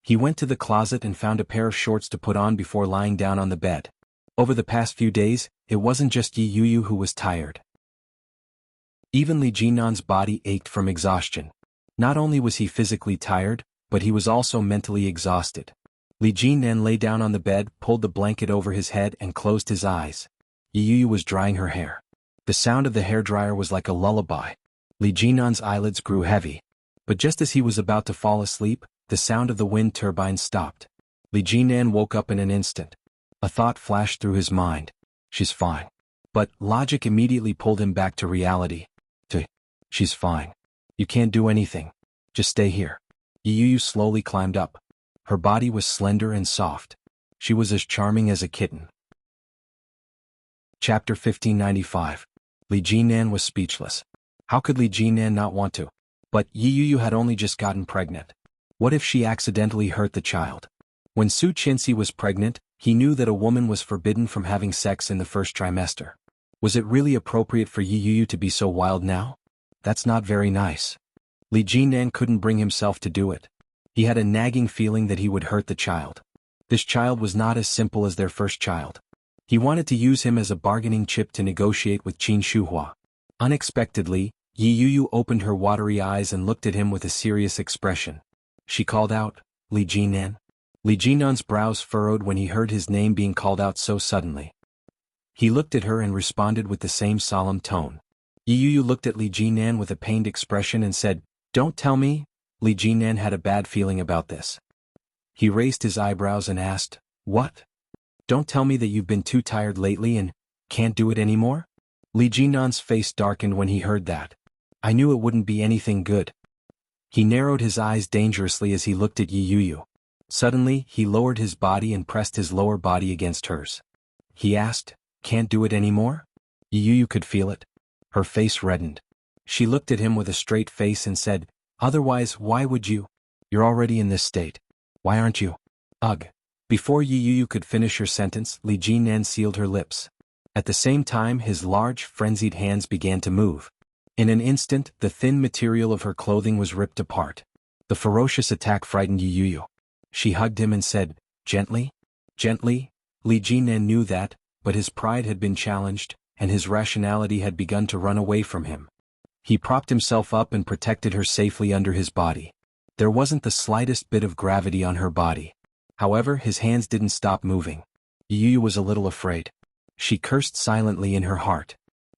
He went to the closet and found a pair of shorts to put on before lying down on the bed. Over the past few days, it wasn't just Yi Yu who was tired. Even Li Jinnan's body ached from exhaustion. Not only was he physically tired, but he was also mentally exhausted. Li Jinnan lay down on the bed, pulled the blanket over his head and closed his eyes. Yi Yu was drying her hair. The sound of the hairdryer was like a lullaby. Li Jinnan's eyelids grew heavy. But just as he was about to fall asleep, the sound of the wind turbine stopped. Li Jinnan woke up in an instant. A thought flashed through his mind. She's fine. But logic immediately pulled him back to reality. She's fine. You can't do anything. Just stay here. Yi Yu slowly climbed up. Her body was slender and soft. She was as charming as a kitten. Chapter 1595. Li Jinnan was speechless. How could Li Jinnan not want to? But Yi Yu had only just gotten pregnant. What if she accidentally hurt the child? When Su Qinxi was pregnant, he knew that a woman was forbidden from having sex in the first trimester. Was it really appropriate for Yi Yu to be so wild now? That's not very nice. Li Jinnan couldn't bring himself to do it. He had a nagging feeling that he would hurt the child. This child was not as simple as their first child. He wanted to use him as a bargaining chip to negotiate with Qin Shuhua. Unexpectedly, Yi Yu opened her watery eyes and looked at him with a serious expression. She called out, "Li Jinnan." Li Jinnan's brows furrowed when he heard his name being called out so suddenly. He looked at her and responded with the same solemn tone. Yi Yu looked at Li Jinnan with a pained expression and said, "Don't tell me." Li Jinnan had a bad feeling about this. He raised his eyebrows and asked, "What? Don't tell me that you've been too tired lately and can't do it anymore?" Li Jinnan's face darkened when he heard that. I knew it wouldn't be anything good. He narrowed his eyes dangerously as he looked at Yi Yu. Suddenly, he lowered his body and pressed his lower body against hers. He asked, "Can't do it anymore?" Yi Yu could feel it. Her face reddened. She looked at him with a straight face and said, "Otherwise, why would you? You're already in this state. Why aren't you?" Ugh. Before Yi Yu could finish her sentence, Li Jinnan sealed her lips. At the same time, his large, frenzied hands began to move. In an instant, the thin material of her clothing was ripped apart. The ferocious attack frightened Yi Yu. She hugged him and said, "Gently? Gently?" Li Jinnan knew that, but his pride had been challenged, and his rationality had begun to run away from him. He propped himself up and protected her safely under his body. There wasn't the slightest bit of gravity on her body. However, his hands didn't stop moving. Yi Yu was a little afraid. She cursed silently in her heart.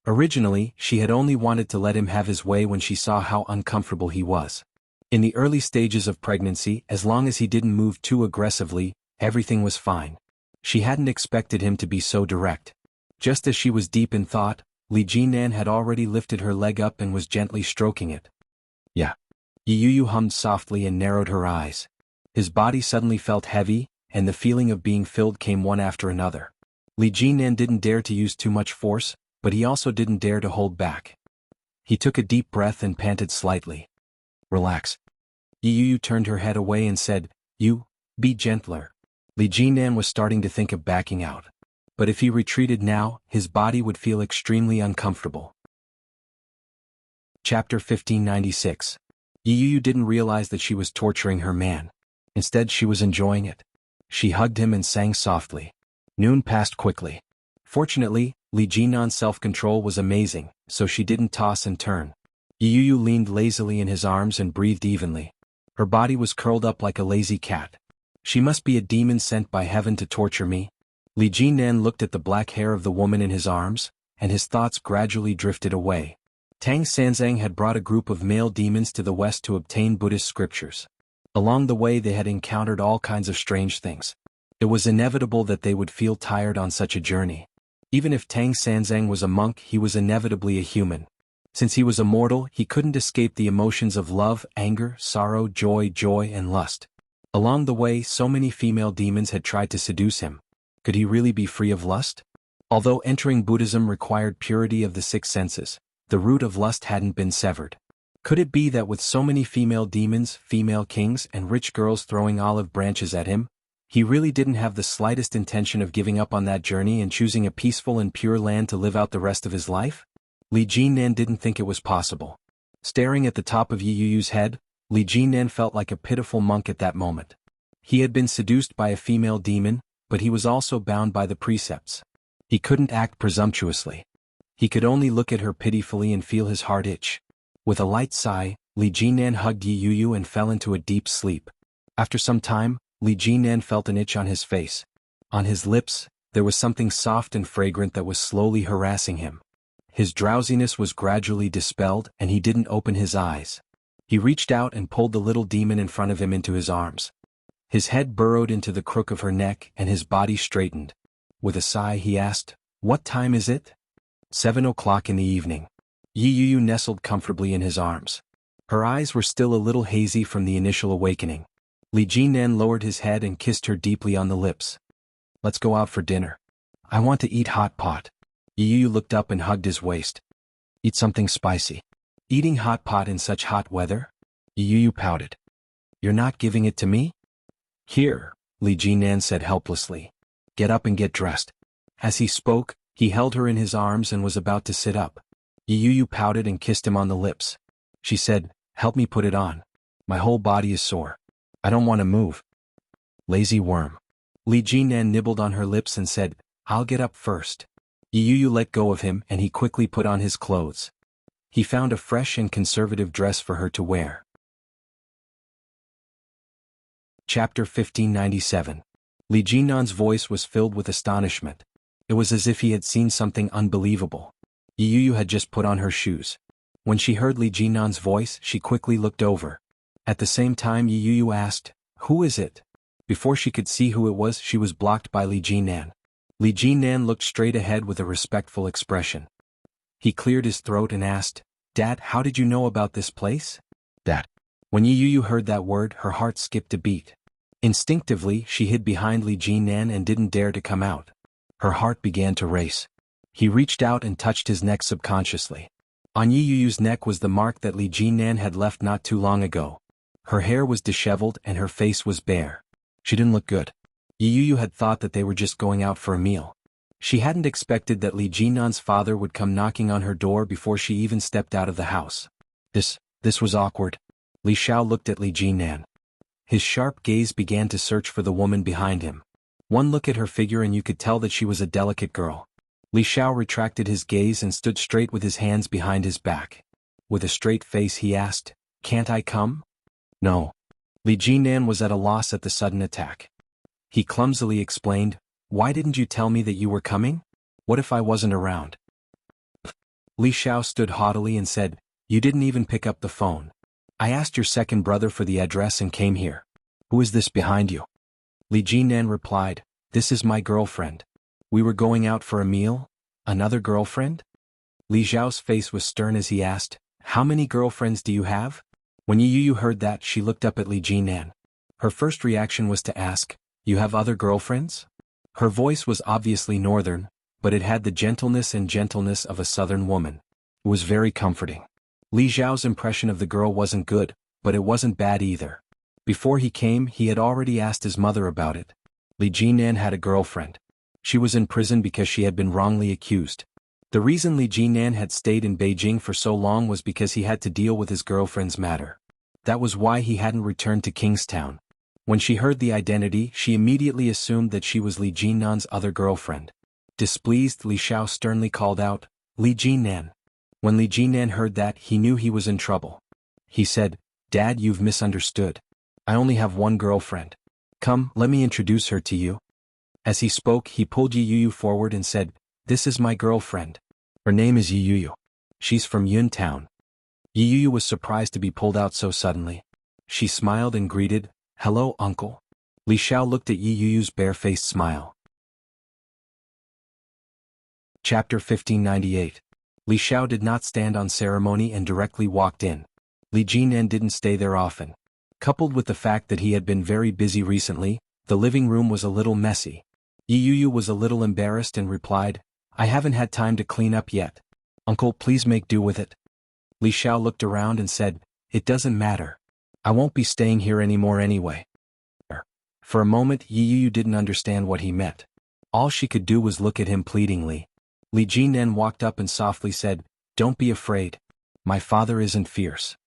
Originally, she had only wanted to let him have his way when she saw how uncomfortable he was. In the early stages of pregnancy, as long as he didn't move too aggressively, everything was fine. She hadn't expected him to be so direct. Just as she was deep in thought, Li Jinnan had already lifted her leg up and was gently stroking it. "Yeah." Yi Yu hummed softly and narrowed her eyes. His body suddenly felt heavy, and the feeling of being filled came one after another. Li Jinnan didn't dare to use too much force, but he also didn't dare to hold back. He took a deep breath and panted slightly. "Relax." Yi Yu turned her head away and said, "You, be gentler." Li Jinan was starting to think of backing out. But if he retreated now, his body would feel extremely uncomfortable. Chapter 1596. Yu didn't realize that she was torturing her man. Instead, she was enjoying it. She hugged him and sang softly. Noon passed quickly. Fortunately, Li Jinan's self-control was amazing, so she didn't toss and turn. Yu leaned lazily in his arms and breathed evenly. Her body was curled up like a lazy cat. She must be a demon sent by heaven to torture me. Li Jinan looked at the black hair of the woman in his arms, and his thoughts gradually drifted away. Tang Sanzang had brought a group of male demons to the west to obtain Buddhist scriptures. Along the way they had encountered all kinds of strange things. It was inevitable that they would feel tired on such a journey. Even if Tang Sanzang was a monk, he was inevitably a human. Since he was a mortal, he couldn't escape the emotions of love, anger, sorrow, joy, and lust. Along the way, so many female demons had tried to seduce him. Could he really be free of lust? Although entering Buddhism required purity of the six senses, the root of lust hadn't been severed. Could it be that with so many female demons, female kings, and rich girls throwing olive branches at him, he really didn't have the slightest intention of giving up on that journey and choosing a peaceful and pure land to live out the rest of his life? Li Jinan didn't think it was possible. Staring at the top of Yuyu's head, Li Jinan felt like a pitiful monk at that moment. He had been seduced by a female demon, but he was also bound by the precepts. He couldn't act presumptuously. He could only look at her pitifully and feel his heart itch. With a light sigh, Li Jinan hugged Yuyu and fell into a deep sleep. After some time, Li Jinan felt an itch on his face. On his lips, there was something soft and fragrant that was slowly harassing him. His drowsiness was gradually dispelled and he didn't open his eyes. He reached out and pulled the little demon in front of him into his arms. His head burrowed into the crook of her neck and his body straightened. With a sigh he asked, "What time is it?" 7 o'clock in the evening. Yu nestled comfortably in his arms. Her eyes were still a little hazy from the initial awakening. Li Jinan lowered his head and kissed her deeply on the lips. "Let's go out for dinner. I want to eat hot pot." Yu looked up and hugged his waist. "Eat something spicy." "Eating hot pot in such hot weather?" Yu pouted. "You're not giving it to me?" "Here," Li Jinan said helplessly. "Get up and get dressed." As he spoke, he held her in his arms and was about to sit up. Yu pouted and kissed him on the lips. She said, "Help me put it on. My whole body is sore. I don't want to move." "Lazy worm." Li Jinan nibbled on her lips and said, "I'll get up first." Yu let go of him and he quickly put on his clothes. He found a fresh and conservative dress for her to wear. Chapter 1597. Li Jinan's voice was filled with astonishment. It was as if he had seen something unbelievable. Yu had just put on her shoes. When she heard Li Jinan's voice, she quickly looked over. At the same time Yu asked, "Who is it?" Before she could see who it was, she was blocked by Li Jinan. Li Jinan looked straight ahead with a respectful expression. He cleared his throat and asked, "Dad, how did you know about this place?" "Dad." When Yu heard that word, her heart skipped a beat. Instinctively, she hid behind Li Jinan and didn't dare to come out. Her heart began to race. He reached out and touched his neck subconsciously. On Yuyu's neck was the mark that Li Jinan had left not too long ago. Her hair was disheveled and her face was bare. She didn't look good. Yu had thought that they were just going out for a meal. She hadn't expected that Li Jinan's father would come knocking on her door before she even stepped out of the house. This was awkward. Li Xiao looked at Li Jinan. His sharp gaze began to search for the woman behind him. One look at her figure and you could tell that she was a delicate girl. Li Xiao retracted his gaze and stood straight with his hands behind his back. With a straight face he asked, "Can't I come?" "No." Li Jinan was at a loss at the sudden attack. He clumsily explained, "Why didn't you tell me that you were coming? What if I wasn't around?" Li Xiao stood haughtily and said, "You didn't even pick up the phone. I asked your second brother for the address and came here. Who is this behind you?" Li Jinan replied, "This is my girlfriend. We were going out for a meal? Another girlfriend?" Li Xiao's face was stern as he asked, "How many girlfriends do you have?" When Yu heard that, she looked up at Li Jinan. Her first reaction was to ask, "You have other girlfriends?" Her voice was obviously northern, but it had the gentleness of a southern woman. It was very comforting. Li Xiao's impression of the girl wasn't good, but it wasn't bad either. Before he came, he had already asked his mother about it. Li Jinan had a girlfriend. She was in prison because she had been wrongly accused. The reason Li Jinan had stayed in Beijing for so long was because he had to deal with his girlfriend's matter. That was why he hadn't returned to Kingstown. When she heard the identity, she immediately assumed that she was Li Jinan's other girlfriend. Displeased, Li Xiao sternly called out, "Li Jinan." When Li Jinan heard that, he knew he was in trouble. He said, "Dad, you've misunderstood. I only have one girlfriend. Come, let me introduce her to you." As he spoke, he pulled Yi Yuyu forward and said, "This is my girlfriend. Her name is Yi Yuyu. She's from Yun Town." Yi Yuyu was surprised to be pulled out so suddenly. She smiled and greeted, "Hello, uncle." Li Xiao looked at Yi Yuyu's bare-faced smile. Chapter 1598. Li Xiao did not stand on ceremony and directly walked in. Li Jinan didn't stay there often. Coupled with the fact that he had been very busy recently, the living room was a little messy. Yi Yuyu was a little embarrassed and replied, "I haven't had time to clean up yet. Uncle, please make do with it." Li Xiao looked around and said, "It doesn't matter. I won't be staying here anymore anyway." For a moment Yi Yuyu didn't understand what he meant. All she could do was look at him pleadingly. Li Jinan walked up and softly said, "Don't be afraid. My father isn't fierce."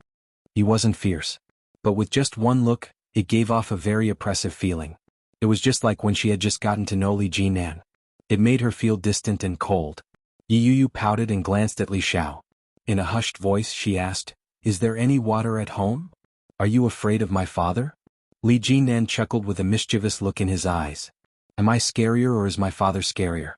He wasn't fierce. But with just one look, it gave off a very oppressive feeling. It was just like when she had just gotten to know Li Jinan. It made her feel distant and cold. Yi Yuyu pouted and glanced at Li Xiao. In a hushed voice she asked, "Is there any water at home? Are you afraid of my father?" Li Jinan chuckled with a mischievous look in his eyes. "Am I scarier or is my father scarier?"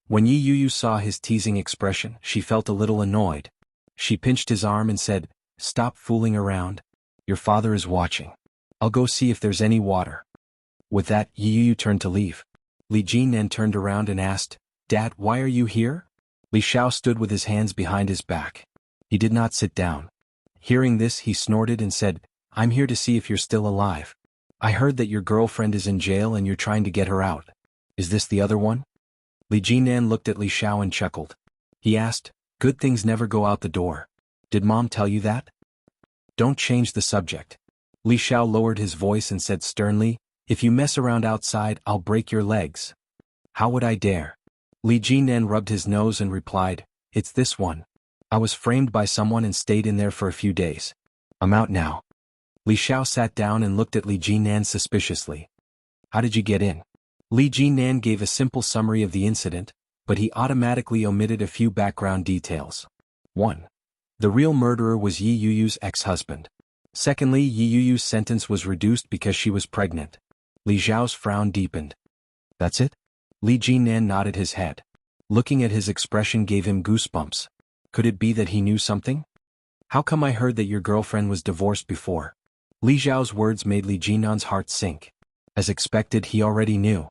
When Yi Yuyu saw his teasing expression, she felt a little annoyed. She pinched his arm and said, "Stop fooling around. Your father is watching. I'll go see if there's any water." With that, Yi Yuyu turned to leave. Li Jinan turned around and asked, "Dad, why are you here?" Li Xiao stood with his hands behind his back. He did not sit down. Hearing this, he snorted and said, "I'm here to see if you're still alive. I heard that your girlfriend is in jail and you're trying to get her out. Is this the other one?" Li Jinan looked at Li Xiao and chuckled. He asked, "Good things never go out the door. Did Mom tell you that?" "Don't change the subject." Li Xiao lowered his voice and said sternly, "If you mess around outside, I'll break your legs." "How would I dare?" Li Jinan rubbed his nose and replied, "It's this one. I was framed by someone and stayed in there for a few days. I'm out now." Li Xiao sat down and looked at Li Jinan suspiciously. "How did you get in?" Li Jinan gave a simple summary of the incident, but he automatically omitted a few background details. 1. The real murderer was Yi Yuyu's ex-husband. Secondly, Yi Yuyu's sentence was reduced because she was pregnant. Li Xiao's frown deepened. "That's it?" Li Jinan nodded his head. Looking at his expression gave him goosebumps. Could it be that he knew something? "How come I heard that your girlfriend was divorced before?" Li Xiao's words made Li Jinan's heart sink. As expected, he already knew.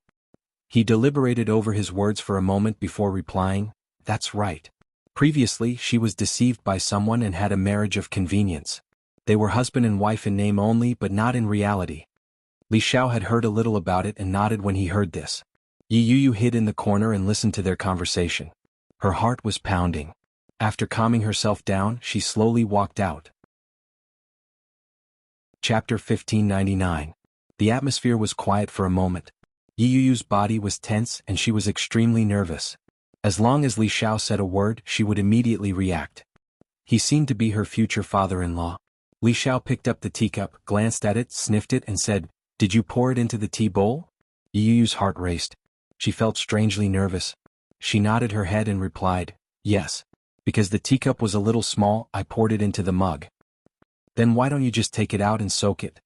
He deliberated over his words for a moment before replying, "That's right. Previously, she was deceived by someone and had a marriage of convenience. They were husband and wife in name only but not in reality." Li Xiao had heard a little about it and nodded when he heard this. Yi Yuyu hid in the corner and listened to their conversation. Her heart was pounding. After calming herself down, she slowly walked out. Chapter 1599. The atmosphere was quiet for a moment. Yi Yuyu's body was tense and she was extremely nervous. As long as Li Xiao said a word, she would immediately react. He seemed to be her future father-in-law. Li Xiao picked up the teacup, glanced at it, sniffed it and said, "Did you pour it into the tea bowl?" Yi Yuyu's heart raced. She felt strangely nervous. She nodded her head and replied, "Yes. Because the teacup was a little small, I poured it into the mug." "Then why don't you just take it out and soak it?"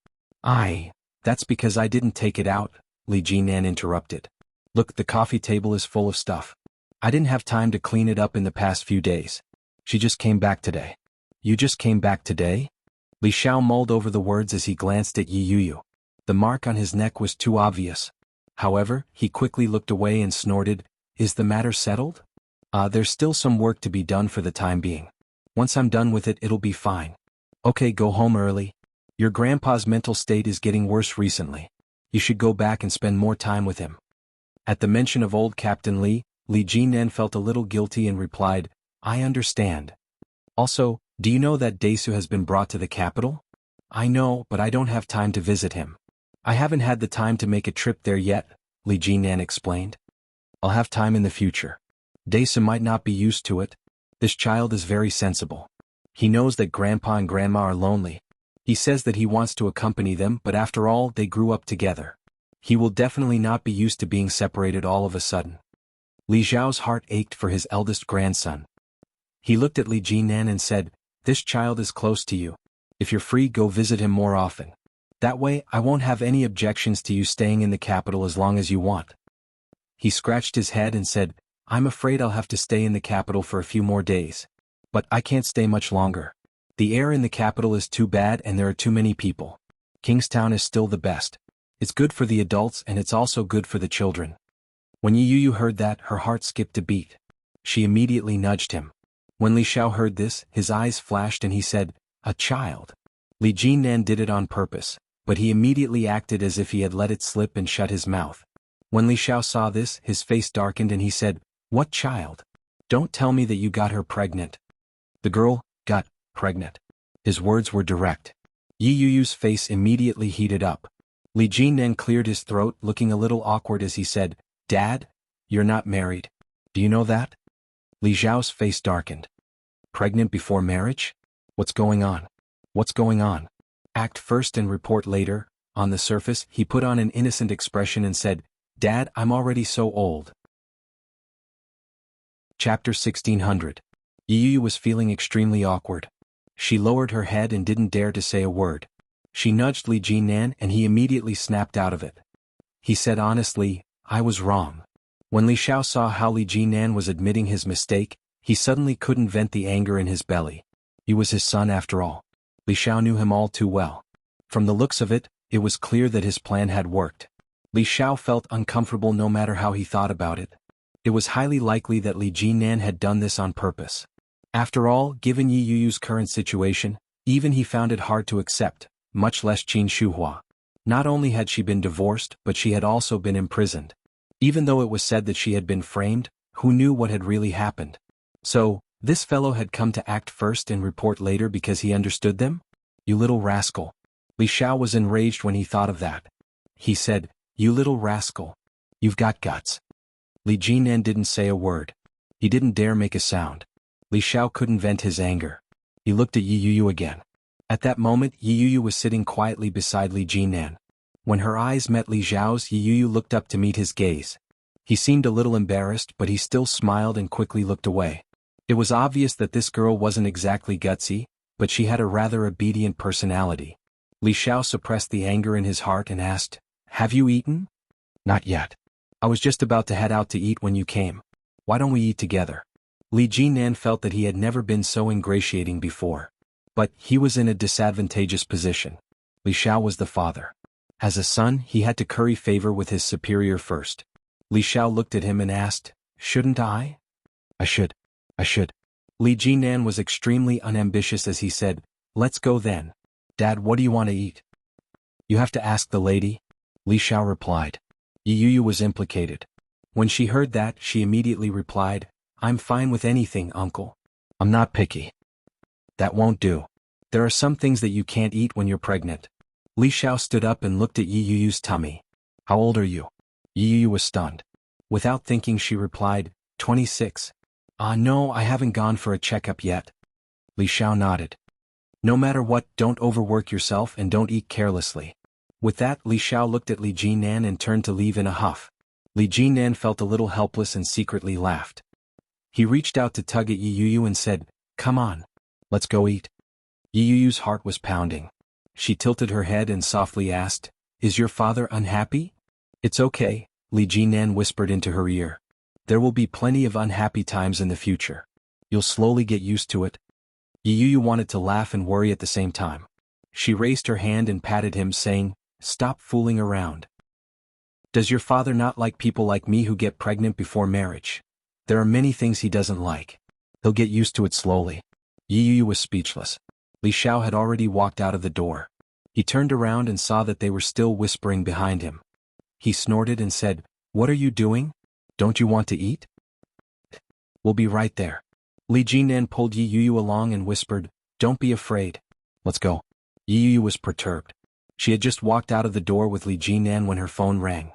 That's because I didn't take it out," Li Jinan interrupted. "Look, the coffee table is full of stuff. I didn't have time to clean it up in the past few days. She just came back today." "You just came back today?" Li Xiao mulled over the words as he glanced at Yi Yuyu. The mark on his neck was too obvious. However, he quickly looked away and snorted, "Is the matter settled?" There's still some work to be done for the time being. Once I'm done with it, it'll be fine." "Okay, go home early. Your grandpa's mental state is getting worse recently. You should go back and spend more time with him." At the mention of old Captain Li, Li Jinan felt a little guilty and replied, "I understand. Also, do you know that Desu has been brought to the capital?" "I know, but I don't have time to visit him. I haven't had the time to make a trip there yet," Li Jinan explained. I'll have time in the future. Daisa might not be used to it. This child is very sensible. He knows that Grandpa and Grandma are lonely. He says that he wants to accompany them, but after all, they grew up together. He will definitely not be used to being separated all of a sudden. Li Zhao's heart ached for his eldest grandson. He looked at Li Jinan and said, "This child is close to you. If you're free, go visit him more often. That way, I won't have any objections to you staying in the capital as long as you want." He scratched his head and said, "I'm afraid I'll have to stay in the capital for a few more days. But I can't stay much longer. The air in the capital is too bad and there are too many people. Kingstown is still the best. It's good for the adults and it's also good for the children." When Yu Yu heard that, her heart skipped a beat. She immediately nudged him. When Li Xiao heard this, his eyes flashed and he said, "A child." Li Jinan did it on purpose, but he immediately acted as if he had let it slip and shut his mouth. When Li Xiao saw this, his face darkened and he said, "What child? Don't tell me that you got her pregnant." "The girl got pregnant." His words were direct. Yi Yuyu's face immediately heated up. Li Jinan cleared his throat, looking a little awkward as he said, "Dad, you're not married. Do you know that?" Li Zhao's face darkened. "Pregnant before marriage? What's going on? What's going on?" Act first and report later. On the surface, he put on an innocent expression and said, "Dad, I'm already so old." Chapter 1600. Yi Yu was feeling extremely awkward. She lowered her head and didn't dare to say a word. She nudged Li Jinan and he immediately snapped out of it. He said honestly, "I was wrong." When Li Xiao saw how Li Jinan was admitting his mistake, he suddenly couldn't vent the anger in his belly. He was his son after all. Li Xiao knew him all too well. From the looks of it, it was clear that his plan had worked. Li Xiao felt uncomfortable no matter how he thought about it. It was highly likely that Li Jinan had done this on purpose. After all, given Yi Yuyu's current situation, even he found it hard to accept, much less Qin Shuhua. Not only had she been divorced, but she had also been imprisoned. Even though it was said that she had been framed, who knew what had really happened? So, this fellow had come to act first and report later because he understood them? You little rascal. Li Xiao was enraged when he thought of that. He said, "You little rascal. You've got guts." Li Jinan didn't say a word. He didn't dare make a sound. Li Xiao couldn't vent his anger. He looked at Yi Yu again. At that moment, Yi Yu was sitting quietly beside Li Jinan. When her eyes met Li Zhao's, Yi Yu looked up to meet his gaze. He seemed a little embarrassed, but he still smiled and quickly looked away. It was obvious that this girl wasn't exactly gutsy, but she had a rather obedient personality. Li Xiao suppressed the anger in his heart and asked, "Have you eaten?" "Not yet. I was just about to head out to eat when you came. Why don't we eat together?" Li Jinan felt that he had never been so ingratiating before. But he was in a disadvantageous position. Li Xiao was the father. As a son, he had to curry favor with his superior first. Li Xiao looked at him and asked, "Shouldn't I?" I should. Li Jinan was extremely unambitious as he said, "Let's go then. Dad, what do you want to eat?" "You have to ask the lady," Li Xiao replied. Yi Yu was implicated. When she heard that, she immediately replied, "I'm fine with anything, uncle. I'm not picky." "That won't do. There are some things that you can't eat when you're pregnant." Li Xiao stood up and looked at Yi Yu's tummy. "How old are you?" Yi Yu was stunned. Without thinking, she replied, 26. No, I haven't gone for a checkup yet." Li Xiao nodded. "No matter what, don't overwork yourself and don't eat carelessly." With that, Li Xiao looked at Li Jinan and turned to leave in a huff. Li Jinan felt a little helpless and secretly laughed. He reached out to tug at Yi Yu and said, "Come on. Let's go eat." Yi Yu's heart was pounding. She tilted her head and softly asked, "Is your father unhappy?" "It's okay," Li Jinan whispered into her ear. "There will be plenty of unhappy times in the future. You'll slowly get used to it." Yi Yu wanted to laugh and worry at the same time. She raised her hand and patted him, saying, "Stop fooling around. Does your father not like people like me who get pregnant before marriage? There are many things he doesn't like. He'll get used to it slowly." Yi Yu was speechless. Li Xiao had already walked out of the door. He turned around and saw that they were still whispering behind him. He snorted and said, "What are you doing? Don't you want to eat?" "We'll be right there." Li Jinan pulled Yi Yu along and whispered, "Don't be afraid. Let's go." Yi Yu was perturbed. She had just walked out of the door with Li Jinan when her phone rang.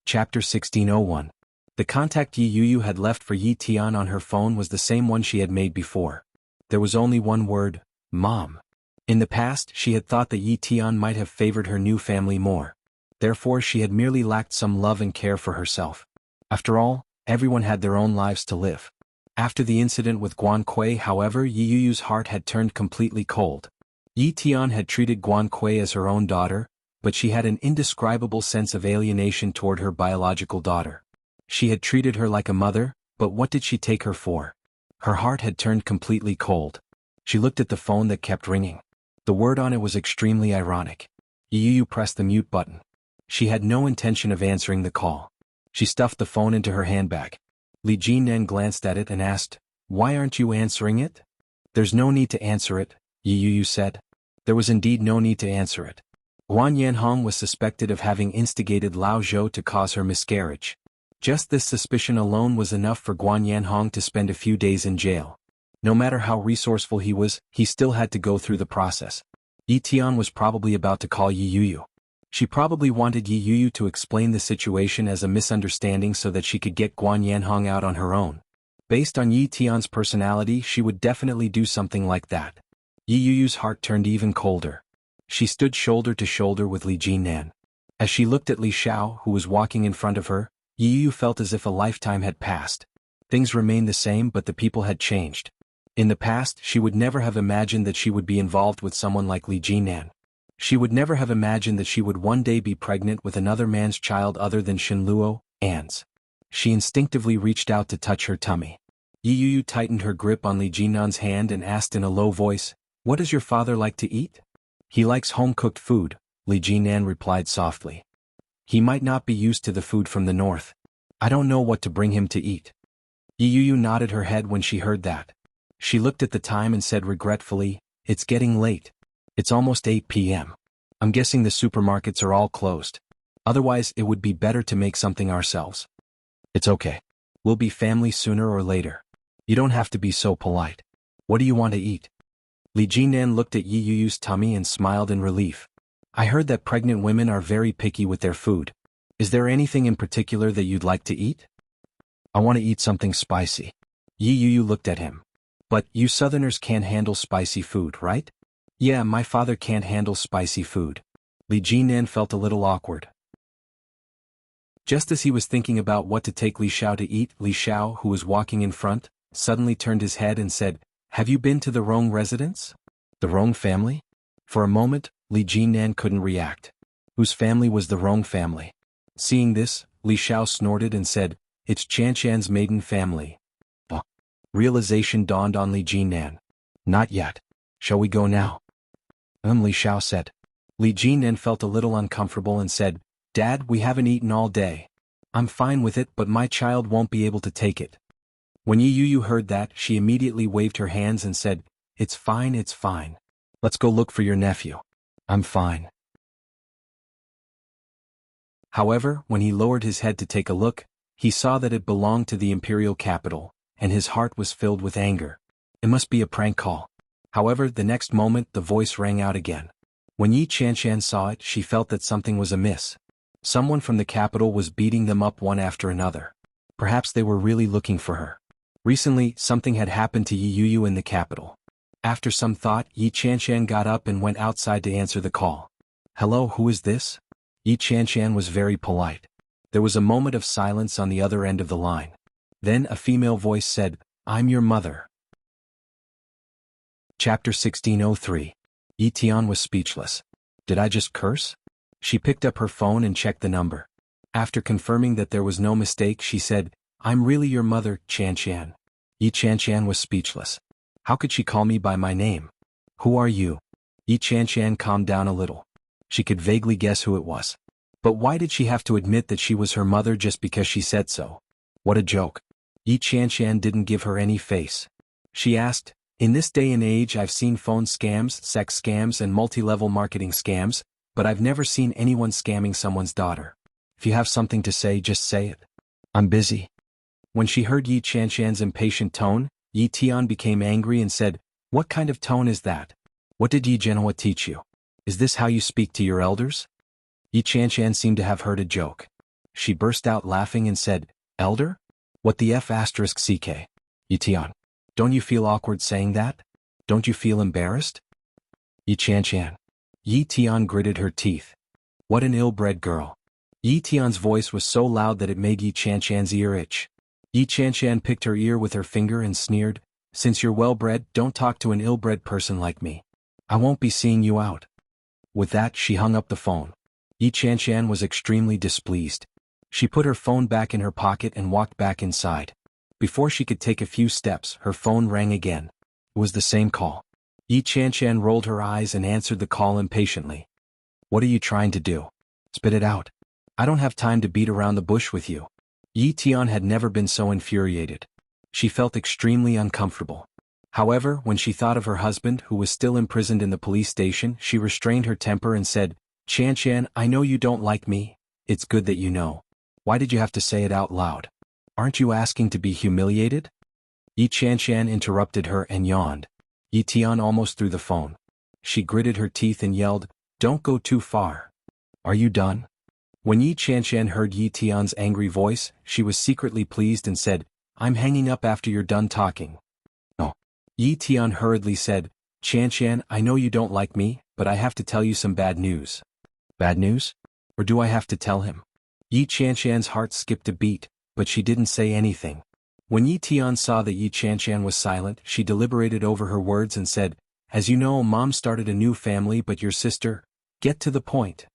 Chapter 1601. The contact Yi Yuyu had left for Yi Tian on her phone was the same one she had made before. There was only one word, Mom. In the past, she had thought that Yi Tian might have favored her new family more. Therefore she had merely lacked some love and care for herself. After all, everyone had their own lives to live. After the incident with Guan Kui, however, Yi Yuyu's heart had turned completely cold. Yi Tian had treated Guan Kui as her own daughter, but she had an indescribable sense of alienation toward her biological daughter. She had treated her like a mother, but what did she take her for? Her heart had turned completely cold. She looked at the phone that kept ringing. The word on it was extremely ironic. Yi Yuyu pressed the mute button. She had no intention of answering the call. She stuffed the phone into her handbag. Li Jinan glanced at it and asked, "Why aren't you answering it?" "There's no need to answer it," Yi Yuyu said. There was indeed no need to answer it. Guan Yanhong was suspected of having instigated Lao Zhou to cause her miscarriage. Just this suspicion alone was enough for Guan Yanhong to spend a few days in jail. No matter how resourceful he was, he still had to go through the process. Yi Tian was probably about to call Yi Yuyu. She probably wanted Yi Yuyu to explain the situation as a misunderstanding so that she could get Guan Yanhong out on her own. Based on Yi Tian's personality, she would definitely do something like that. Yi Yuyu's heart turned even colder. She stood shoulder to shoulder with Li Jinan. As she looked at Li Xiao, who was walking in front of her, Yi Yuyu felt as if a lifetime had passed. Things remained the same, but the people had changed. In the past, she would never have imagined that she would be involved with someone like Li Jinan. She would never have imagined that she would one day be pregnant with another man's child other than Shenluo, Anne's. She instinctively reached out to touch her tummy. Yi Yuyu tightened her grip on Li Jinan's hand and asked in a low voice, "What does your father like to eat?" "He likes home-cooked food," Li Jinan replied softly. "He might not be used to the food from the north. I don't know what to bring him to eat." Yi Yuyu nodded her head when she heard that. She looked at the time and said regretfully, "It's getting late. It's almost 8 p.m. I'm guessing the supermarkets are all closed. Otherwise, it would be better to make something ourselves." "It's okay. We'll be family sooner or later. You don't have to be so polite. What do you want to eat?" Li Jinan looked at Yi Yuyu's tummy and smiled in relief. "I heard that pregnant women are very picky with their food. Is there anything in particular that you'd like to eat?" "I want to eat something spicy." Yi Yuyu looked at him. "But you Southerners can't handle spicy food, right?" "Yeah, my father can't handle spicy food." Li Jinan felt a little awkward. Just as he was thinking about what to take Li Xiao to eat, Li Xiao, who was walking in front, suddenly turned his head and said, "Have you been to the Rong residence?" "The Rong family?" For a moment, Li Jinan couldn't react. Whose family was the Rong family? Seeing this, Li Xiao snorted and said, "It's Chanshan's maiden family." Realization dawned on Li Jinan. "Not yet. Shall we go now?" Li Xiao said. Li Jinan felt a little uncomfortable and said, "Dad, we haven't eaten all day. I'm fine with it, but my child won't be able to take it." When Yi Yuyu heard that, she immediately waved her hands and said, "It's fine, it's fine. Let's go look for your nephew." "I'm fine." However, when he lowered his head to take a look, he saw that it belonged to the imperial capital, and his heart was filled with anger. It must be a prank call. However, the next moment the voice rang out again. When Yi Chanshan saw it, she felt that something was amiss. Someone from the capital was beating them up one after another. Perhaps they were really looking for her. Recently, something had happened to Yi Yuyu in the capital. After some thought, Yi Chanshan got up and went outside to answer the call. "Hello, who is this?" Yi Chanshan was very polite. There was a moment of silence on the other end of the line. Then a female voice said, "I'm your mother." Chapter 1603. Yi Tian was speechless. Did I just curse? She picked up her phone and checked the number. After confirming that there was no mistake, she said, "I'm really your mother, Chanshan." Yi Chanshan was speechless. How could she call me by my name? "Who are you?" Yi Chanshan calmed down a little. She could vaguely guess who it was. But why did she have to admit that she was her mother just because she said so? What a joke. Yi Chanshan didn't give her any face. She asked, "In this day and age I've seen phone scams, sex scams and multi-level marketing scams, but I've never seen anyone scamming someone's daughter. If you have something to say, just say it." "I'm busy." When she heard Yi Chanshan's impatient tone, Yi Tian became angry and said, "What kind of tone is that? What did Yi Zhenhua teach you? Is this how you speak to your elders?" Yi Chanshan seemed to have heard a joke. She burst out laughing and said, "Elder? What the F asterisk CK? Yi Tian. Don't you feel awkward saying that? Don't you feel embarrassed?" Yi Qianshan. Yi Tian gritted her teeth. What an ill-bred girl. Yi Tian's voice was so loud that it made Yi Qianshan's ear itch. Yi Qianshan picked her ear with her finger and sneered, "Since you're well-bred, don't talk to an ill-bred person like me. I won't be seeing you out." With that, she hung up the phone. Yi Qianshan was extremely displeased. She put her phone back in her pocket and walked back inside. Before she could take a few steps, her phone rang again. It was the same call. Yi Qianshan rolled her eyes and answered the call impatiently. "What are you trying to do? Spit it out. I don't have time to beat around the bush with you." Yi Tian had never been so infuriated. She felt extremely uncomfortable. However, when she thought of her husband who was still imprisoned in the police station, she restrained her temper and said, "Qianshan, I know you don't like me. It's good that you know. Why did you have to say it out loud? Aren't you asking to be humiliated?" Yi Qianshan interrupted her and yawned. Yi Tian almost threw the phone. She gritted her teeth and yelled, "Don't go too far. Are you done?" When Yi Qianshan heard Yi Tian's angry voice, she was secretly pleased and said, "I'm hanging up after you're done talking." "Oh." Yi Tian hurriedly said, "Qianshan, I know you don't like me, but I have to tell you some bad news." "Bad news? Or do I have to tell him?" Yi Qianshan's heart skipped a beat, but she didn't say anything. When Yi Tian saw that Yi Qianshan was silent, she deliberated over her words and said, "As you know, Mom started a new family, but your sister, get to the point."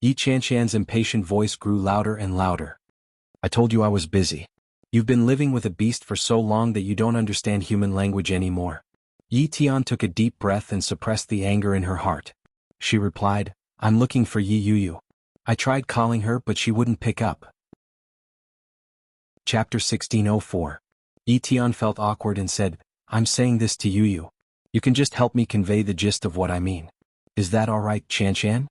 Yi Qianshan's impatient voice grew louder and louder. "I told you I was busy. You've been living with a beast for so long that you don't understand human language anymore." Yi Tian took a deep breath and suppressed the anger in her heart. She replied, "I'm looking for Yi Yuyu. I tried calling her but she wouldn't pick up." Chapter 1604. Yi Tian felt awkward and said, "I'm saying this to Yuyu. You can just help me convey the gist of what I mean. Is that alright, Qianshan?"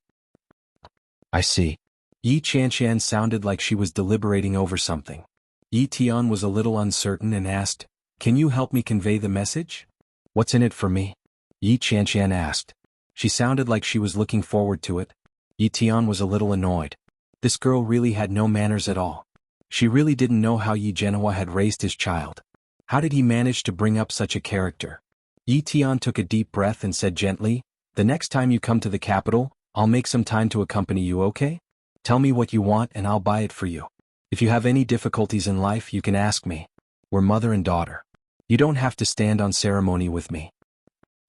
"I see." Yi Qianshan sounded like she was deliberating over something. Yi Tian was a little uncertain and asked, "Can you help me convey the message?" "What's in it for me?" Yi Qianshan asked. She sounded like she was looking forward to it. Yi Tian was a little annoyed. This girl really had no manners at all. She really didn't know how Yi Zhenhua had raised his child. How did he manage to bring up such a character? Yi Tian took a deep breath and said gently, "The next time you come to the capital, I'll make some time to accompany you, okay? Tell me what you want and I'll buy it for you. If you have any difficulties in life, you can ask me. We're mother and daughter. You don't have to stand on ceremony with me."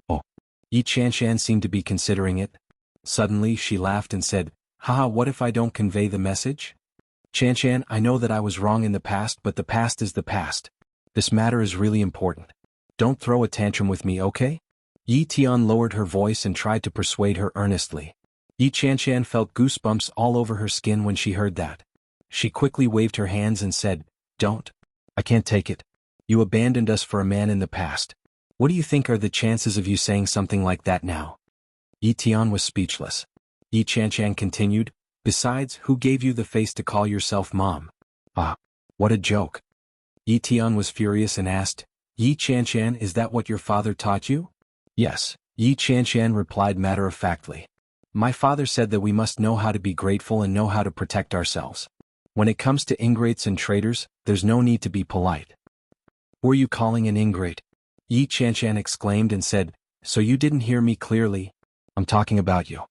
"Oh." Yi Qianshan seemed to be considering it. Suddenly she laughed and said, "Haha, what if I don't convey the message? Qianshan, I know that I was wrong in the past, but the past is the past. This matter is really important. Don't throw a tantrum with me, okay?" Yi Tian lowered her voice and tried to persuade her earnestly. Yi Qianshan felt goosebumps all over her skin when she heard that. She quickly waved her hands and said, "Don't. I can't take it. You abandoned us for a man in the past. What do you think are the chances of you saying something like that now?" Yi Tian was speechless. Yi Qianshan continued, "Besides, who gave you the face to call yourself mom?" "Ah, what a joke." Yi Tian was furious and asked, "Yi Qianshan, is that what your father taught you?" "Yes," Yi Qianshan replied matter-of-factly. "My father said that we must know how to be grateful and know how to protect ourselves. When it comes to ingrates and traitors, there's no need to be polite." "Who are you calling an ingrate?" Yi Qianshan exclaimed and said, "So you didn't hear me clearly? I'm talking about you.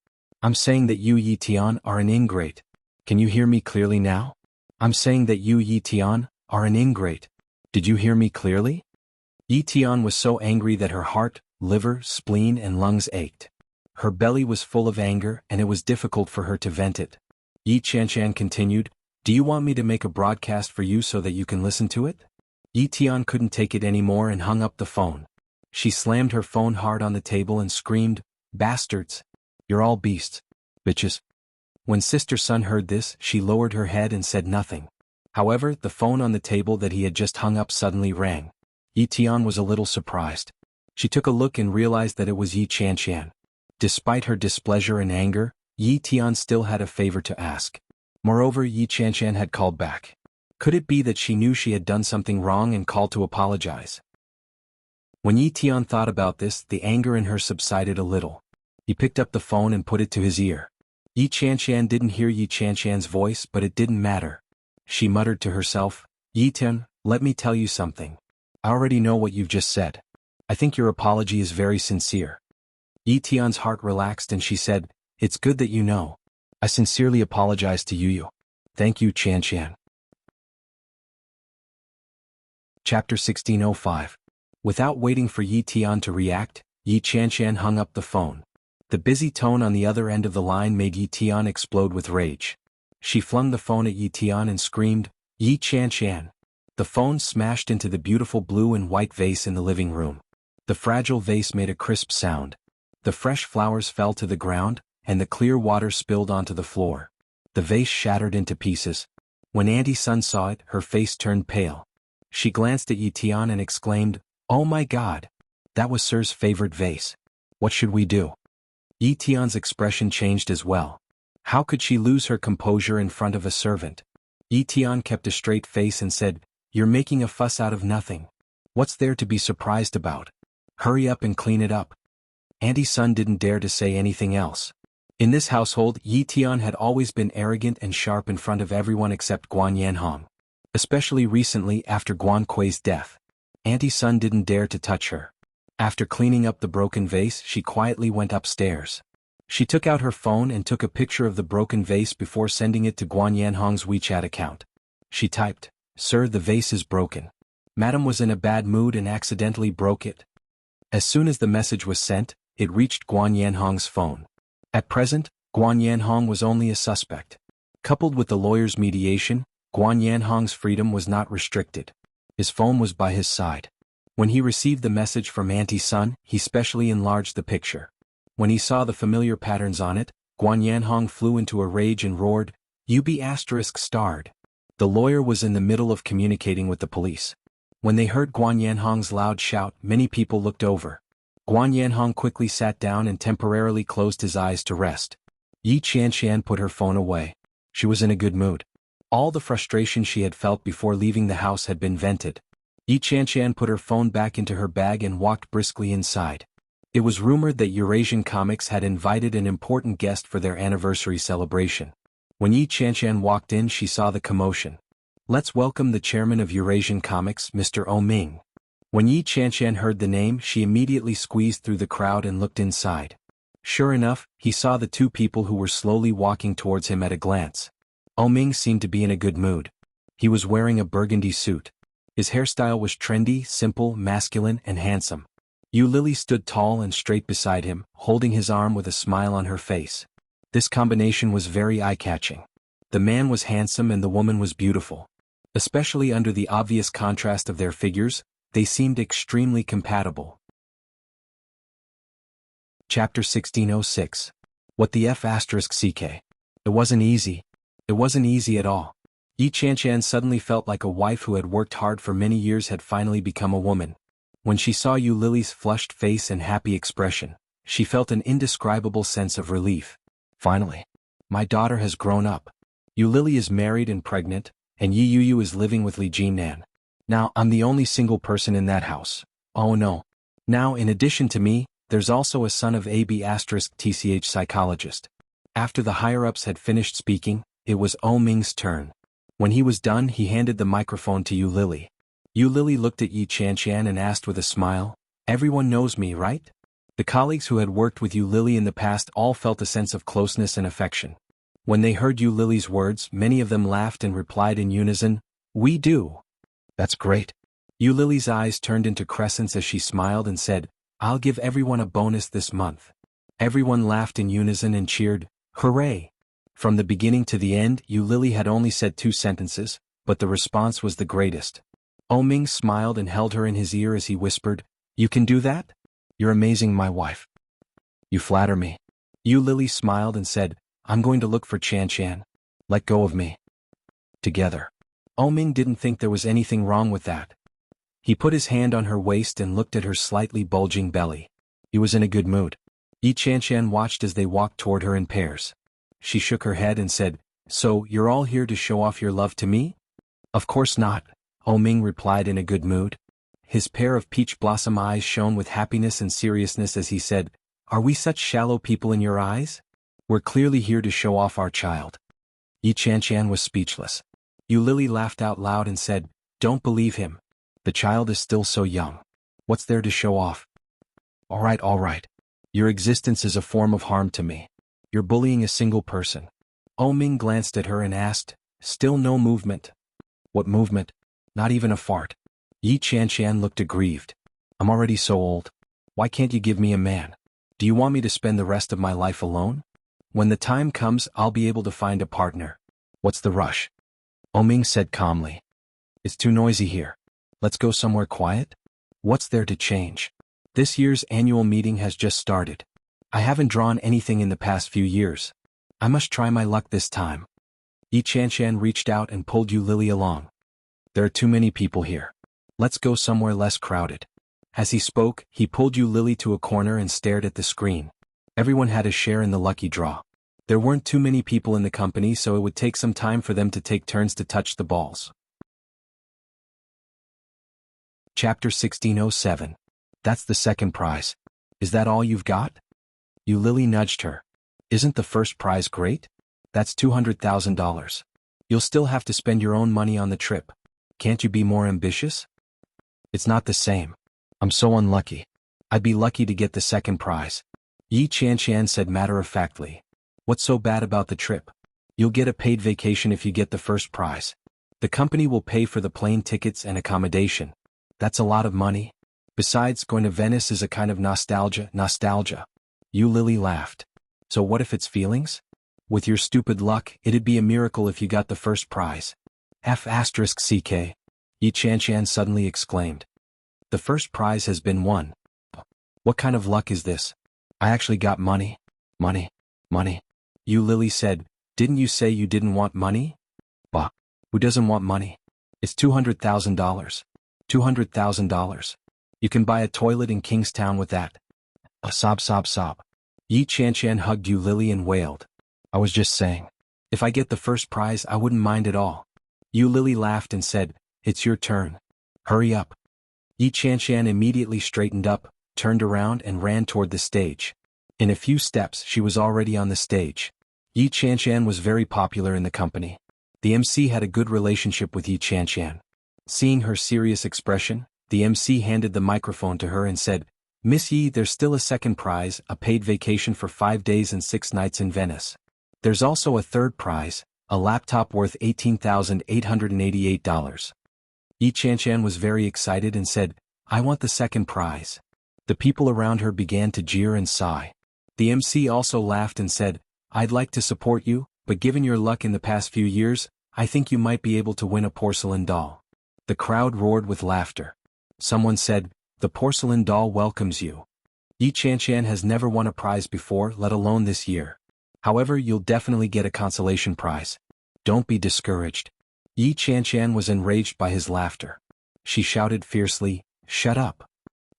I'm saying that you, Yi Tian, are an ingrate. Can you hear me clearly now? I'm saying that you, Yi Tian, are an ingrate. Did you hear me clearly?" Yi Tian was so angry that her heart, liver, spleen and lungs ached. Her belly was full of anger and it was difficult for her to vent it. Yi Qianshan continued, "Do you want me to make a broadcast for you so that you can listen to it?" Yi Tian couldn't take it anymore and hung up the phone. She slammed her phone hard on the table and screamed, "Bastards! You're all beasts. Bitches." When Sister Sun heard this, she lowered her head and said nothing. However, the phone on the table that he had just hung up suddenly rang. Yi Tian was a little surprised. She took a look and realized that it was Yi Qianshan. Despite her displeasure and anger, Yi Tian still had a favor to ask. Moreover, Yi Qianshan had called back. Could it be that she knew she had done something wrong and called to apologize? When Yi Tian thought about this, the anger in her subsided a little. He picked up the phone and put it to his ear. Yi Qianshan didn't hear Yi Qianshan's voice, but it didn't matter. She muttered to herself, Yi Tian, let me tell you something. I already know what you've just said. I think your apology is very sincere. Yi Tian's heart relaxed and she said, It's good that you know. I sincerely apologize to Yu. Thank you, Qian. Chapter 1605. Without waiting for Yi Tian to react, Yi Qian hung up the phone. The busy tone on the other end of the line made Yi Tian explode with rage. She flung the phone at Yi Tian and screamed, Yi Qian. The phone smashed into the beautiful blue and white vase in the living room. The fragile vase made a crisp sound. The fresh flowers fell to the ground, and the clear water spilled onto the floor. The vase shattered into pieces. When Auntie Sun saw it, her face turned pale. She glanced at Yi Tian and exclaimed, Oh my God! That was Sir's favorite vase. What should we do? Yi Tian's expression changed as well. How could she lose her composure in front of a servant? Yi Tian kept a straight face and said, You're making a fuss out of nothing. What's there to be surprised about? Hurry up and clean it up. Auntie Sun didn't dare to say anything else. In this household, Yi Tian had always been arrogant and sharp in front of everyone except Guan Yanhong. Especially recently after Guan Kui's death. Auntie Sun didn't dare to touch her. After cleaning up the broken vase, she quietly went upstairs. She took out her phone and took a picture of the broken vase before sending it to Guan Yanhong's WeChat account. She typed, Sir, the vase is broken. Madam was in a bad mood and accidentally broke it. As soon as the message was sent, it reached Guan Yanhong's phone. At present, Guan Yanhong was only a suspect. Coupled with the lawyer's mediation, Guan Yanhong's freedom was not restricted. His phone was by his side. When he received the message from Auntie Sun, he specially enlarged the picture. When he saw the familiar patterns on it, Guan Yanhong flew into a rage and roared, You be ****. The lawyer was in the middle of communicating with the police. When they heard Guan Yanhong's loud shout, many people looked over. Guan Yanhong quickly sat down and temporarily closed his eyes to rest. Yi Qian put her phone away. She was in a good mood. All the frustration she had felt before leaving the house had been vented. Yi Qian put her phone back into her bag and walked briskly inside. It was rumored that Eurasian Comics had invited an important guest for their anniversary celebration. When Yi Qian walked in, she saw the commotion. Let's welcome the chairman of Eurasian Comics, Mr. O Ming. When Yi Qian heard the name, she immediately squeezed through the crowd and looked inside. Sure enough, he saw the two people who were slowly walking towards him at a glance. O Ming seemed to be in a good mood. He was wearing a burgundy suit. His hairstyle was trendy, simple, masculine, and handsome. Yu Lily stood tall and straight beside him, holding his arm with a smile on her face. This combination was very eye-catching. The man was handsome and the woman was beautiful. Especially under the obvious contrast of their figures, they seemed extremely compatible. Chapter 1606. What the F***CK. It wasn't easy. It wasn't easy at all. Yi Qian suddenly felt like a wife who had worked hard for many years had finally become a woman. When she saw Yu Lily's flushed face and happy expression, she felt an indescribable sense of relief. Finally. My daughter has grown up. Yu Lily is married and pregnant, and Yi Yu is living with Li Jinnan. Now I'm the only single person in that house. Oh no. Now in addition to me, there's also a son of AB***TCH psychologist. After the higher-ups had finished speaking, it was O Ming's turn. When he was done, he handed the microphone to Yu Lily. Yu Lily looked at Yi Qian and asked with a smile, Everyone knows me, right? The colleagues who had worked with Yu Lily in the past all felt a sense of closeness and affection. When they heard Yu Lily's words, many of them laughed and replied in unison, We do. That's great. Yu Lily's eyes turned into crescents as she smiled and said, I'll give everyone a bonus this month. Everyone laughed in unison and cheered, Hooray! From the beginning to the end, Yu Lily had only said 2 sentences, but the response was the greatest. O Ming smiled and held her in his ear as he whispered, You can do that? You're amazing, my wife. You flatter me. Yu Lily smiled and said, I'm going to look for Qian. Let go of me. Together. O Ming didn't think there was anything wrong with that. He put his hand on her waist and looked at her slightly bulging belly. He was in a good mood. Yi Qian watched as they walked toward her in pairs. She shook her head and said, So, you're all here to show off your love to me? Of course not, O Ming replied in a good mood. His pair of peach blossom eyes shone with happiness and seriousness as he said, Are we such shallow people in your eyes? We're clearly here to show off our child. Yi Qian was speechless. Lily laughed out loud and said, "Don't believe him. The child is still so young. What's there to show off?" All right. Your existence is a form of harm to me. You're bullying a single person." Ming glanced at her and asked, "Still no movement?" "What movement? Not even a fart." Yi Qianshan looked aggrieved. "I'm already so old. Why can't you give me a man? Do you want me to spend the rest of my life alone? When the time comes, I'll be able to find a partner. What's the rush?" Ming said calmly. "It's too noisy here. Let's go somewhere quiet." "What's there to change? This year's annual meeting has just started. I haven't drawn anything in the past few years. I must try my luck this time." Yi Qianshan reached out and pulled Lily along. "There are too many people here. Let's go somewhere less crowded." As he spoke, he pulled Lily to a corner and stared at the screen. Everyone had a share in the lucky draw. There weren't too many people in the company, so it would take some time for them to take turns to touch the balls. Chapter 1607. That's the second prize. Is that all you've got? Lily nudged her. Isn't the first prize great? That's $200,000. You'll still have to spend your own money on the trip. Can't you be more ambitious? It's not the same. I'm so unlucky. I'd be lucky to get the second prize. Yi Qianshan said matter-of-factly. What's so bad about the trip? You'll get a paid vacation if you get the first prize. The company will pay for the plane tickets and accommodation. That's a lot of money. Besides, going to Venice is a kind of nostalgia. Lily laughed. So what if it's feelings? With your stupid luck, it'd be a miracle if you got the first prize. F***ck. Yi Qianshan suddenly exclaimed. The first prize has been won. What kind of luck is this? I actually got money. Money. Lily said, didn't you say you didn't want money? Bah. Who doesn't want money? It's $200,000. $200,000. You can buy a toilet in Kingstown with that. Sob. Yi Qianshan hugged Lily and wailed. I was just saying. If I get the first prize, I wouldn't mind at all. Lily laughed and said, it's your turn. Hurry up. Yi Qianshan immediately straightened up, turned around and ran toward the stage. In a few steps she was already on the stage. Yi Qianshan was very popular in the company. The MC had a good relationship with Yi Qianshan. Seeing her serious expression, the MC handed the microphone to her and said, Miss Yi, there's still a second prize, a paid vacation for 5 days and 6 nights in Venice. There's also a third prize, a laptop worth $18,888. Yi Qianshan was very excited and said, I want the second prize. The people around her began to jeer and sigh. The MC also laughed and said, I'd like to support you, but given your luck in the past few years, I think you might be able to win a porcelain doll. The crowd roared with laughter. Someone said, the porcelain doll welcomes you. Yi Qianshan has never won a prize before, let alone this year. However, you'll definitely get a consolation prize. Don't be discouraged. Yi Qianshan was enraged by his laughter. She shouted fiercely, shut up.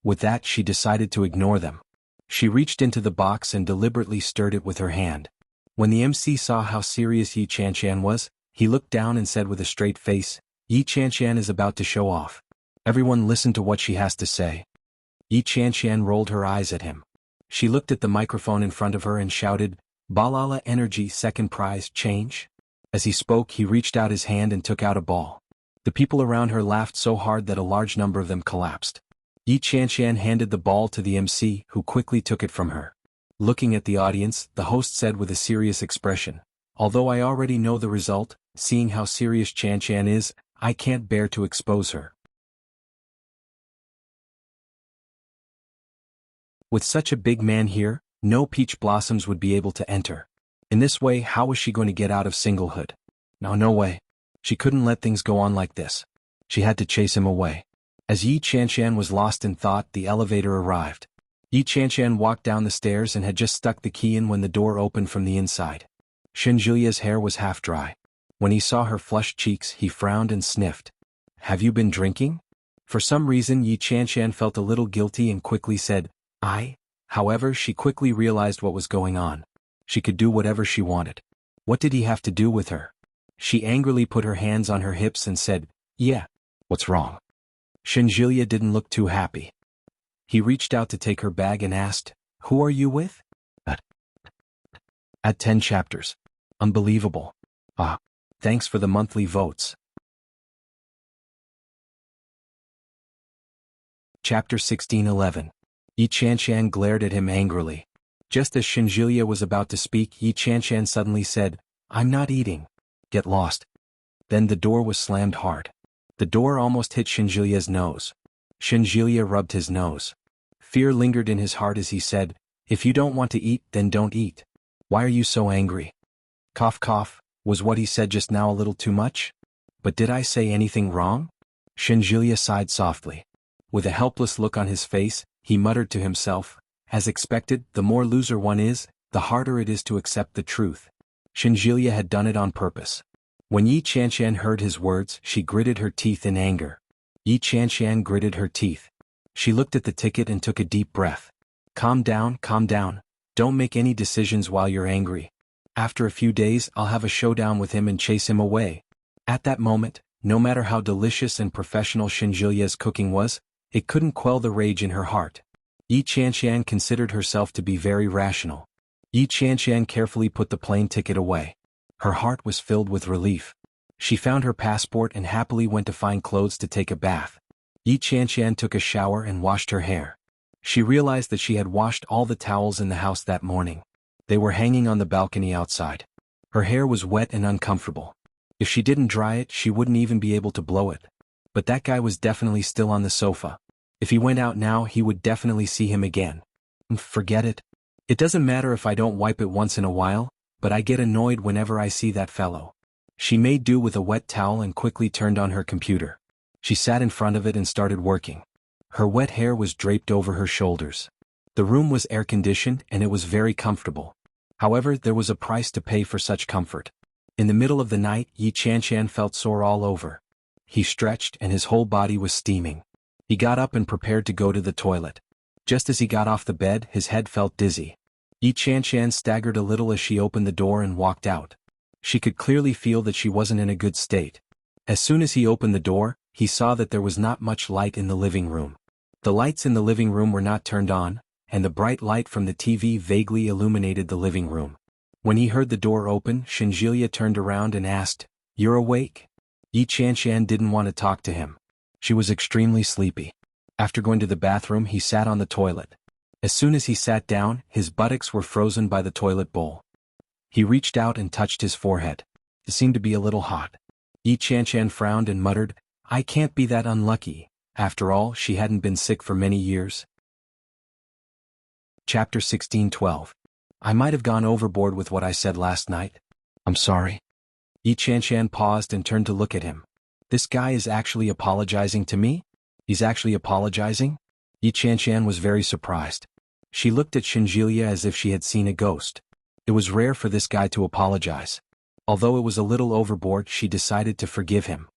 With that, she decided to ignore them. She reached into the box and deliberately stirred it with her hand. When the MC saw how serious Yi Qianshan was, he looked down and said with a straight face, Yi Qianshan is about to show off. Everyone listen to what she has to say. Yi Qianshan rolled her eyes at him. She looked at the microphone in front of her and shouted, Balala Energy second prize change? As he spoke, he reached out his hand and took out a ball. The people around her laughed so hard that a large number of them collapsed. Yi Qianshan handed the ball to the MC, who quickly took it from her. Looking at the audience, the host said with a serious expression, although I already know the result, seeing how serious Qianshan is, I can't bear to expose her. With such a big man here, no peach blossoms would be able to enter. In this way, how was she going to get out of singlehood? No way. She couldn't let things go on like this. She had to chase him away. As Yi Qianshan was lost in thought, the elevator arrived. Yi Qianshan walked down the stairs and had just stuck the key in when the door opened from the inside. Shenjulia's hair was half dry. When he saw her flushed cheeks, he frowned and sniffed. Have you been drinking? For some reason, Yi Qianshan felt a little guilty and quickly said, However, she quickly realized what was going on. She could do whatever she wanted. What did he have to do with her? She angrily put her hands on her hips and said, Yeah. What's wrong? Shenjulia didn't look too happy. He reached out to take her bag and asked, Who are you with? At 10 chapters. Unbelievable. Thanks for the monthly votes. Chapter 16:11. Yi Chanshan glared at him angrily. Just as Shinjilya was about to speak, Yi Chanshan suddenly said, "I'm not eating. Get lost." Then the door was slammed hard. The door almost hit Shinjilya's nose. Shinjilya rubbed his nose. Fear lingered in his heart as he said, "If you don't want to eat, then don't eat. Why are you so angry?" Cough cough, was what he said just now a little too much? But did I say anything wrong? Shinjilya sighed softly. With a helpless look on his face, he muttered to himself, "As expected, the more loser one is, the harder it is to accept the truth." Shinjilya had done it on purpose. When Yi Chanshan heard his words, she gritted her teeth in anger. Yi Chanshan gritted her teeth. She looked at the ticket and took a deep breath. Calm down, don't make any decisions while you're angry. After a few days I'll have a showdown with him and chase him away. At that moment, no matter how delicious and professional Shinjilya's cooking was, it couldn't quell the rage in her heart. Yi Chanshan considered herself to be very rational. Yi Chanshan carefully put the plane ticket away. Her heart was filled with relief. She found her passport and happily went to find clothes to take a bath. Yi Chanshan took a shower and washed her hair. She realized that she had washed all the towels in the house that morning. They were hanging on the balcony outside. Her hair was wet and uncomfortable. If she didn't dry it, she wouldn't even be able to blow it. But that guy was definitely still on the sofa. If he went out now, he would definitely see him again. Forget it. It doesn't matter if I don't wipe it once in a while, but I get annoyed whenever I see that fellow. She made do with a wet towel and quickly turned on her computer. She sat in front of it and started working. Her wet hair was draped over her shoulders. The room was air-conditioned and it was very comfortable. However, there was a price to pay for such comfort. In the middle of the night, Yi Chanshan felt sore all over. He stretched and his whole body was steaming. He got up and prepared to go to the toilet. Just as he got off the bed, his head felt dizzy. Yi Chanshan staggered a little as she opened the door and walked out. She could clearly feel that she wasn't in a good state. As soon as he opened the door, he saw that there was not much light in the living room. The lights in the living room were not turned on, and the bright light from the TV vaguely illuminated the living room. When he heard the door open, Shinjilya turned around and asked, "You're awake?" Yi Chanshan didn't want to talk to him. She was extremely sleepy. After going to the bathroom, he sat on the toilet. As soon as he sat down, his buttocks were frozen by the toilet bowl. He reached out and touched his forehead. It seemed to be a little hot. Yi Chanshan frowned and muttered, "I can't be that unlucky." After all, she hadn't been sick for many years. Chapter 16:12. I might have gone overboard with what I said last night. I'm sorry. Yi Chanshan paused and turned to look at him. This guy is actually apologizing to me? He's actually apologizing? Yi Chanshan was very surprised. She looked at Shinjilya as if she had seen a ghost. It was rare for this guy to apologize. Although it was a little overboard, she decided to forgive him.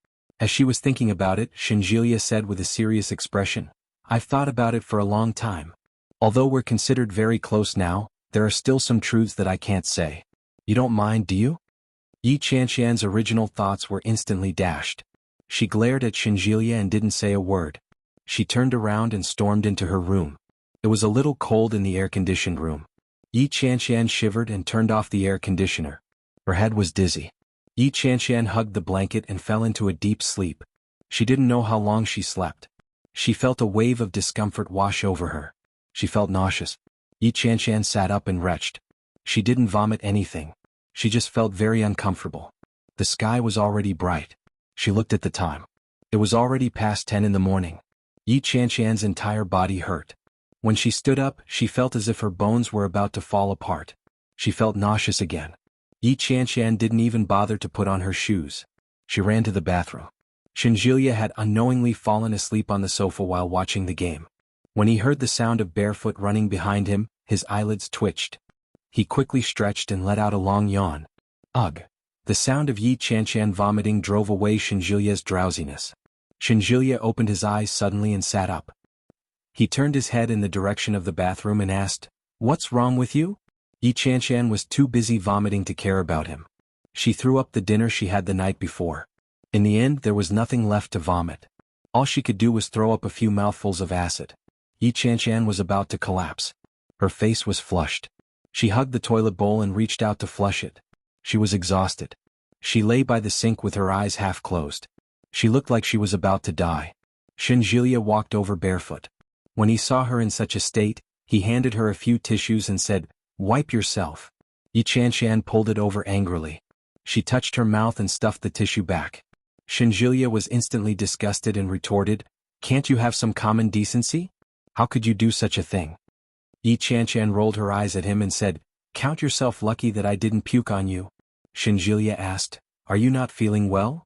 As she was thinking about it, Shinjilya said with a serious expression, "I've thought about it for a long time. Although we're considered very close now, there are still some truths that I can't say. You don't mind, do you?" Yi Chanshan's original thoughts were instantly dashed. She glared at Shinjilya and didn't say a word. She turned around and stormed into her room. It was a little cold in the air-conditioned room. Yi Chanshan shivered and turned off the air conditioner. Her head was dizzy. Yi Chanshan hugged the blanket and fell into a deep sleep. She didn't know how long she slept. She felt a wave of discomfort wash over her. She felt nauseous. Yi Chanshan sat up and retched. She didn't vomit anything. She just felt very uncomfortable. The sky was already bright. She looked at the time. It was already past 10 in the morning. Yi Chanshan's entire body hurt. When she stood up, she felt as if her bones were about to fall apart. She felt nauseous again. Yi Chanshan didn't even bother to put on her shoes. She ran to the bathroom. Shinjilya had unknowingly fallen asleep on the sofa while watching the game. When he heard the sound of barefoot running behind him, his eyelids twitched. He quickly stretched and let out a long yawn. Ugh! The sound of Yi Chanshan vomiting drove away Shinjilya's drowsiness. Shinjilya opened his eyes suddenly and sat up. He turned his head in the direction of the bathroom and asked, "What's wrong with you?" Yi Chanshan was too busy vomiting to care about him. She threw up the dinner she had the night before. In the end, there was nothing left to vomit. All she could do was throw up a few mouthfuls of acid. Yi Chanshan was about to collapse. Her face was flushed. She hugged the toilet bowl and reached out to flush it. She was exhausted. She lay by the sink with her eyes half closed. She looked like she was about to die. Shinjilya walked over barefoot. When he saw her in such a state, he handed her a few tissues and said, "Wipe yourself." Yi Qianshan pulled it over angrily. She touched her mouth and stuffed the tissue back. Shenjilia was instantly disgusted and retorted, "Can't you have some common decency? How could you do such a thing?" Yi Qianshan rolled her eyes at him and said, "Count yourself lucky that I didn't puke on you." Shenjilia asked, "Are you not feeling well?"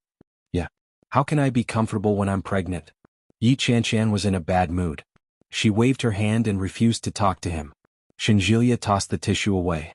"Yeah. How can I be comfortable when I'm pregnant?" Yi Qianshan was in a bad mood. She waved her hand and refused to talk to him. Shenjilia tossed the tissue away.